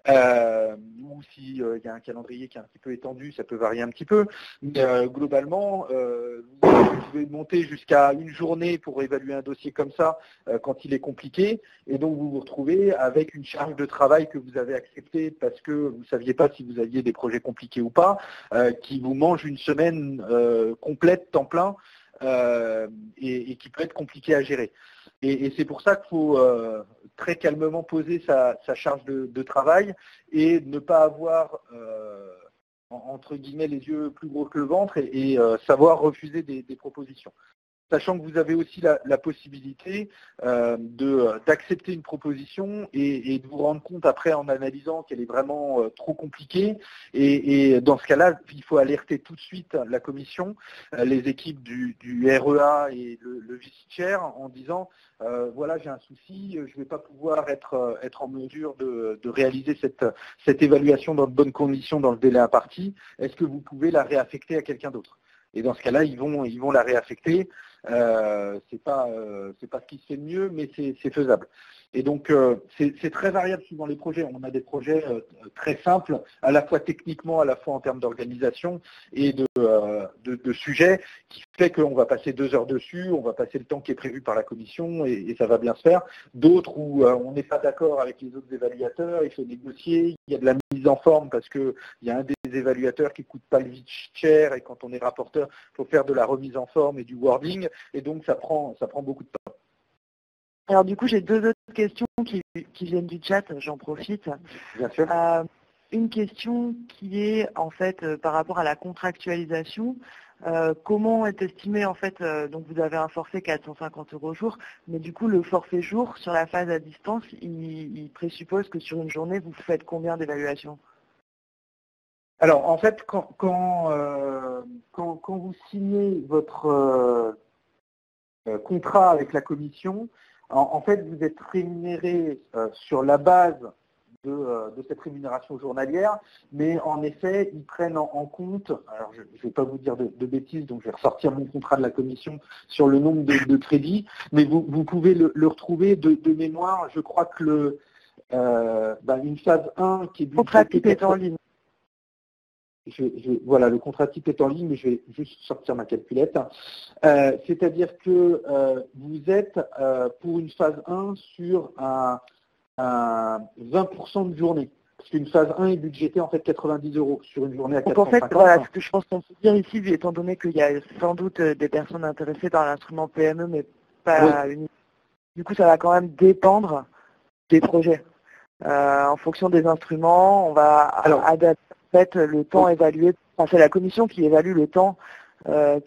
D: ou s'il y a un calendrier qui est un petit peu étendu, ça peut varier un petit peu, mais globalement, vous pouvez monter jusqu'à une journée pour évaluer un dossier comme ça quand il est compliqué, et donc vous vous retrouvez avec une charge de travail que vous avez acceptée parce que vous ne saviez pas si vous aviez des projets compliqués ou pas, qui vous mange une semaine complète temps plein et qui peut être compliqué à gérer. Et c'est pour ça qu'il faut très calmement poser sa charge de travail et ne pas avoir entre guillemets les yeux plus gros que le ventre et savoir refuser des propositions. Sachant que vous avez aussi la possibilité d'accepter une proposition et de vous rendre compte après en analysant qu'elle est vraiment trop compliquée. Et dans ce cas-là, il faut alerter tout de suite la commission, les équipes du REA et le vice-chair en disant voilà, j'ai un souci, je ne vais pas pouvoir être en mesure de réaliser cette évaluation dans de bonnes conditions dans le délai imparti. Est-ce que vous pouvez la réaffecter à quelqu'un d'autre? Et dans ce cas-là, ils vont la réaffecter. C'est pas ce qui se fait de mieux, mais c'est faisable. Et donc c'est très variable suivant les projets. On a des projets très simples, à la fois techniquement, à la fois en termes d'organisation et de sujets, qui fait qu'on va passer 2 heures dessus, on va passer le temps qui est prévu par la commission et ça va bien se faire. D'autres où on n'est pas d'accord avec les autres évaluateurs, il faut négocier, il y a de la mise en forme parce qu'il y a un des évaluateurs qui ne coûte pas le vice-chair et quand on est rapporteur, il faut faire de la remise en forme et du wording et donc ça prend beaucoup de temps.
A: Alors du coup, j'ai 2 autres questions qui viennent du chat, j'en profite.
D: Bien sûr.
A: Une question qui est en fait par rapport à la contractualisation. Comment est estimé en fait, donc vous avez un forfait 450 € jour, mais du coup le forfait jour sur la phase à distance, il présuppose que sur une journée, vous faites combien d'évaluations?
D: Alors en fait, quand vous signez votre contrat avec la commission, en fait vous êtes rémunéré sur la base de cette rémunération journalière, mais en effet, ils prennent en compte, alors je ne vais pas vous dire de bêtises, donc je vais ressortir mon contrat de la commission sur le nombre de crédits, mais vous pouvez le retrouver de mémoire. Je crois que une phase 1 qui est
A: Le contrat type est en ligne.
D: Voilà, le contrat type est en ligne, mais je vais juste sortir ma calculette. C'est-à-dire que vous êtes pour une phase 1 sur 20% de journée. Parce qu'une phase 1 est budgétée en fait 90 € sur une journée à
A: Donc en
D: 450.
A: fait, voilà, ce que je pense qu'on peut dire ici, étant donné qu'il y a sans doute des personnes intéressées par l'instrument PME, mais pas uniquement. Du coup, ça va quand même dépendre des projets. En fonction des instruments, on va adapter en fait, le temps évalué. Enfin, c'est la commission qui évalue le temps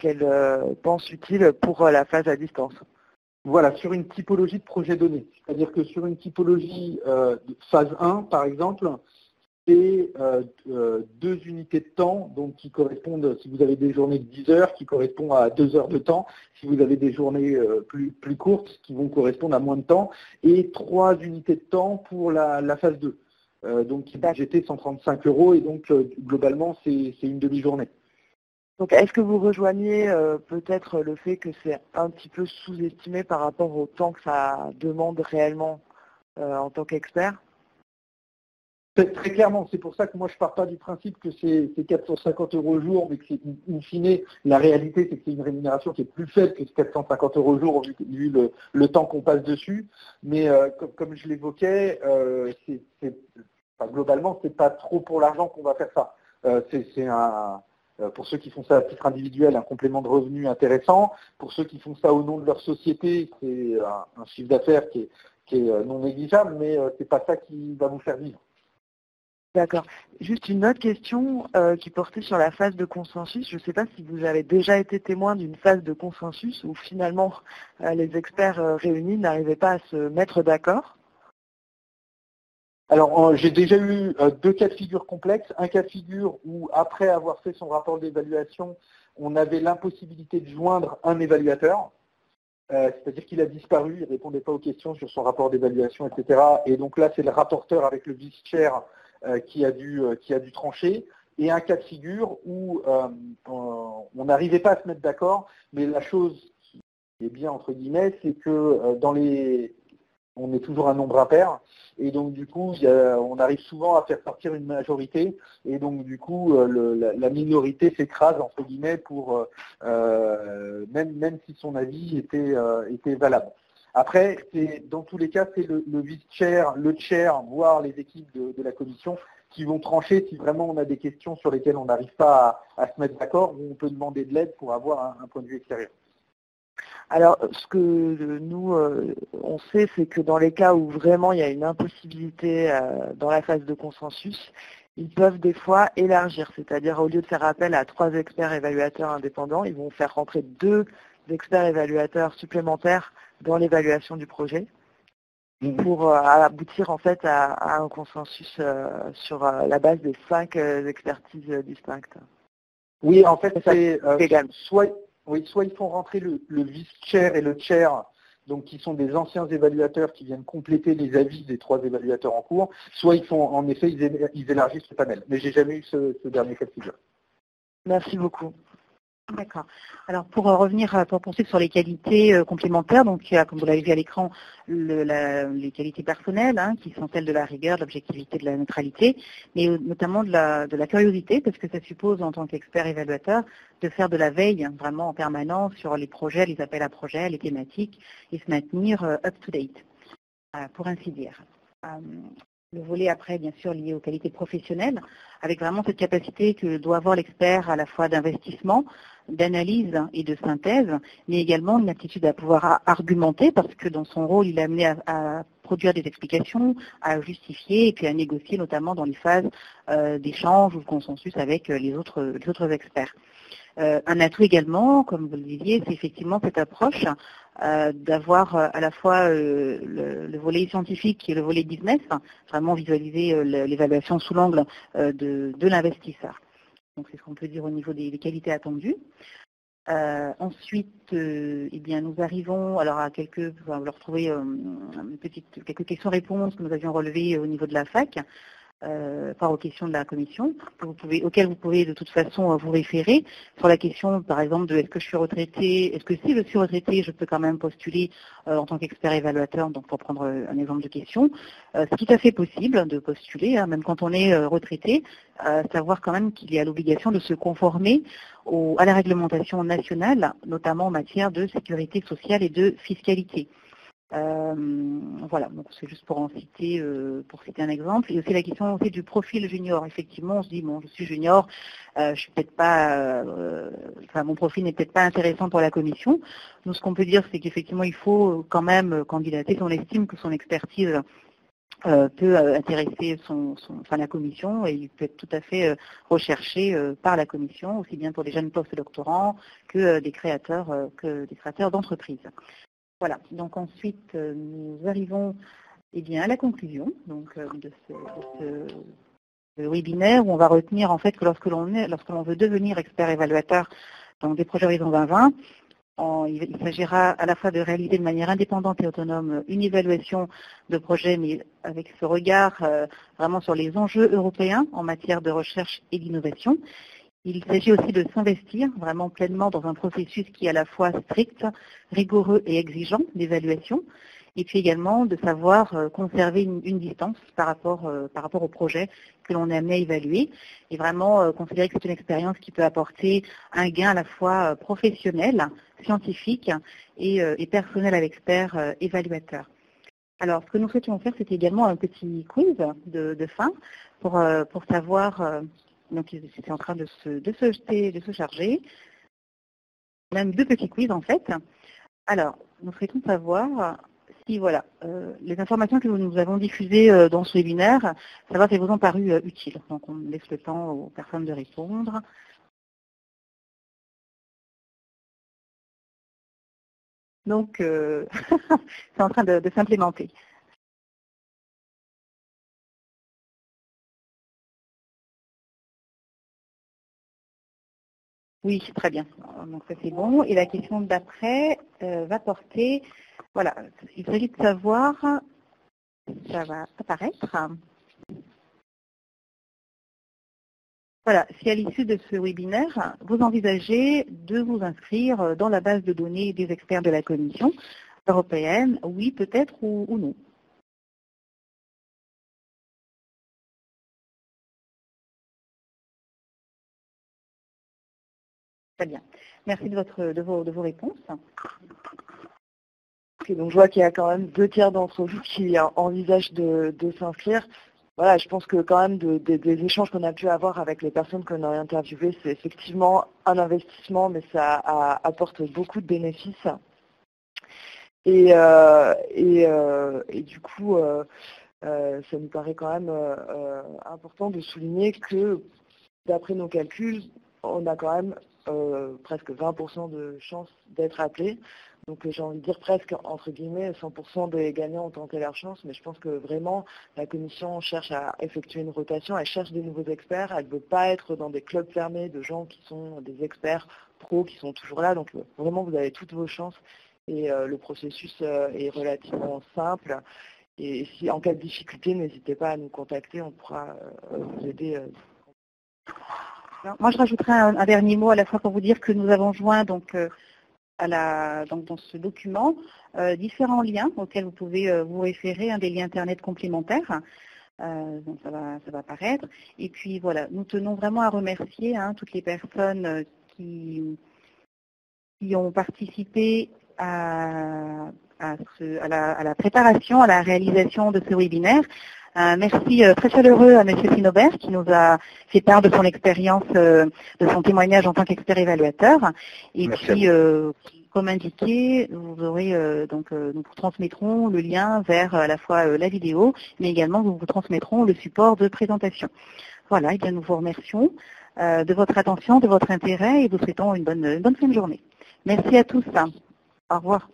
A: qu'elle pense utile pour la phase à distance.
D: Voilà, sur une typologie de projet donné. C'est-à-dire que sur une typologie de phase 1, par exemple, c'est 2 unités de temps, donc qui correspondent, si vous avez des journées de 10 heures, qui correspondent à 2 heures de temps, si vous avez des journées plus courtes, qui vont correspondre à moins de temps, et 3 unités de temps pour la phase 2. Donc qui est budgété 135 €, et donc globalement, c'est une demi-journée.
A: Donc, est-ce que vous rejoignez peut-être le fait que c'est un petit peu sous-estimé par rapport au temps que ça demande réellement en tant qu'expert?
D: Très clairement, c'est pour ça que moi je ne pars pas du principe que c'est 450 € au jour, mais que c'est in fine, la réalité c'est que c'est une rémunération qui est plus faible que 450 € au jour vu le temps qu'on passe dessus. Mais comme je l'évoquais, globalement, c'est pas trop pour l'argent qu'on va faire ça. C'est pour ceux qui font ça à titre individuel, un complément de revenu intéressant. Pour ceux qui font ça au nom de leur société, c'est un chiffre d'affaires qui est non négligeable, mais c'est pas ça qui va vous faire vivre.
A: D'accord. Juste une autre question qui portait sur la phase de consensus. Je ne sais pas si vous avez déjà été témoin d'une phase de consensus où finalement les experts réunis n'arrivaient pas à se mettre d'accord.
D: Alors, j'ai déjà eu 2 cas de figure complexes. Un cas de figure où, après avoir fait son rapport d'évaluation, on avait l'impossibilité de joindre un évaluateur. C'est-à-dire qu'il a disparu, il ne répondait pas aux questions sur son rapport d'évaluation, etc. Et donc là, c'est le rapporteur avec le vice-chair qui a dû trancher. Et un cas de figure où on n'arrivait pas à se mettre d'accord, mais la chose qui est bien, entre guillemets, c'est que on est toujours un nombre impair, et donc du coup, on arrive souvent à faire sortir une majorité, et donc du coup, la minorité s'écrase, entre guillemets, pour même si son avis était valable. Après, dans tous les cas, c'est le vice-chair, le chair, voire les équipes de la commission qui vont trancher si vraiment on a des questions sur lesquelles on n'arrive pas à se mettre d'accord, ou on peut demander de l'aide pour avoir un point de vue extérieur.
A: Alors, ce que nous, on sait, c'est que dans les cas où vraiment il y a une impossibilité dans la phase de consensus, ils peuvent des fois élargir, c'est-à-dire au lieu de faire appel à 3 experts évaluateurs indépendants, ils vont faire rentrer 2 experts évaluateurs supplémentaires dans l'évaluation du projet pour aboutir en fait à un consensus sur la base des 5 expertises distinctes.
D: Oui, en fait, c'est soit ils font rentrer le vice-chair et le chair, donc qui sont des anciens évaluateurs qui viennent compléter les avis des 3 évaluateurs en cours, soit en effet, ils élargissent le panel. Mais j'ai jamais eu ce dernier cas de figure.
A: Merci beaucoup.
C: D'accord. Alors pour revenir, pour poursuivre sur les qualités complémentaires, donc il y a, comme vous l'avez vu à l'écran, les qualités personnelles, qui sont celles de la rigueur, de l'objectivité, de la neutralité, mais notamment de la curiosité, parce que ça suppose en tant qu'expert évaluateur de faire de la veille vraiment en permanence sur les projets, les appels à projets, les thématiques, et se maintenir up-to-date, pour ainsi dire. Le volet après, bien sûr, lié aux qualités professionnelles, avec vraiment cette capacité que doit avoir l'expert à la fois d'investissement, d'analyse et de synthèse, mais également une aptitude à pouvoir argumenter, parce que dans son rôle, il est amené à produire des explications, à justifier et puis à négocier, notamment dans les phases d'échange ou de consensus avec les autres experts. Un atout également, comme vous le disiez, c'est effectivement cette approche d'avoir à la fois le volet scientifique et le volet business, vraiment visualiser l'évaluation sous l'angle de l'investisseur. Donc c'est ce qu'on peut dire au niveau des qualités attendues. Ensuite, eh bien, nous arrivons alors à vous allez retrouver quelques questions-réponses que nous avions relevées au niveau de la fac. Par aux questions de la commission, auxquelles vous pouvez de toute façon vous référer, sur la question par exemple de est-ce que je suis retraité, est-ce que si je suis retraité, je peux quand même postuler en tant qu'expert évaluateur, donc pour prendre un exemple de question. C'est tout à fait possible de postuler, même quand on est retraité, savoir quand même qu'il y a l'obligation de se conformer à la réglementation nationale, notamment en matière de sécurité sociale et de fiscalité. Voilà, donc c'est juste pour citer un exemple. Et aussi la question aussi du profil junior. Effectivement, on se dit bon, je suis junior, je suis peut-être pas, mon profil n'est peut-être pas intéressant pour la commission. Nous, ce qu'on peut dire, c'est qu'effectivement, il faut quand même candidater si on estime que son expertise peut intéresser la commission, et il peut être tout à fait recherché par la commission, aussi bien pour des jeunes post-doctorants que des créateurs d'entreprises. Voilà, donc ensuite nous arrivons à la conclusion de ce webinaire, où on va retenir en fait que lorsque l'on veut devenir expert évaluateur dans des projets Horizon 2020, il s'agira à la fois de réaliser de manière indépendante et autonome une évaluation de projet, mais avec ce regard vraiment sur les enjeux européens en matière de recherche et d'innovation. Il s'agit aussi de s'investir vraiment pleinement dans un processus qui est à la fois strict, rigoureux et exigeant d'évaluation, et puis également de savoir conserver une distance par rapport au projet que l'on est amené à évaluer, et vraiment considérer que c'est une expérience qui peut apporter un gain à la fois professionnel, scientifique et personnel à l'expert évaluateur. Alors, ce que nous souhaitions faire, c'était également un petit quiz de fin pour savoir... Donc, c'est en train de se charger. Même deux petits quiz, en fait. Alors, nous souhaitons savoir si, les informations que nous avons diffusées dans ce webinaire, savoir si elles vous ont paru utiles. Donc, on laisse le temps aux personnes de répondre. Donc, c'est en train de s'implémenter. Oui, très bien. Donc ça c'est bon. Et la question d'après va porter, voilà, il s'agit de savoir, ça va apparaître. Voilà, si à l'issue de ce webinaire, vous envisagez de vous inscrire dans la base de données des experts de la Commission européenne, oui peut-être ou non. Très bien. Merci de vos réponses.
A: Okay, donc je vois qu'il y a quand même 2/3 d'entre vous qui envisagent de s'inscrire. Voilà, je pense que quand même des échanges qu'on a pu avoir avec les personnes qu'on a interviewées, c'est effectivement un investissement, mais ça apporte beaucoup de bénéfices. Et du coup, ça nous paraît quand même important de souligner que, d'après nos calculs, on a quand même presque 20% de chances d'être appelés. Donc j'ai envie de dire presque, entre guillemets, 100% des gagnants ont tenté leur chance, mais je pense que vraiment la commission cherche à effectuer une rotation, elle cherche des nouveaux experts, elle ne veut pas être dans des clubs fermés de gens qui sont des experts pros qui sont toujours là, donc vraiment vous avez toutes vos chances et le processus est relativement simple. Et si en cas de difficulté, n'hésitez pas à nous contacter, on pourra vous aider.
C: Moi, je rajouterai un dernier mot à la fois pour vous dire que nous avons joint donc dans ce document différents liens auxquels vous pouvez vous référer, des liens Internet complémentaires. Donc ça va apparaître. Et puis voilà, nous tenons vraiment à remercier toutes les personnes qui ont participé à la préparation, à la réalisation de ce webinaire. Merci très chaleureux à M. Sinobert qui nous a fait part de son expérience, de son témoignage en tant qu'expert évaluateur. Et merci. Puis, comme indiqué, vous aurez nous vous transmettrons le lien vers à la fois la vidéo, mais également nous vous transmettrons le support de présentation. Voilà, et bien nous vous remercions de votre attention, de votre intérêt et vous souhaitons une bonne fin de journée. Merci à tous. Au revoir.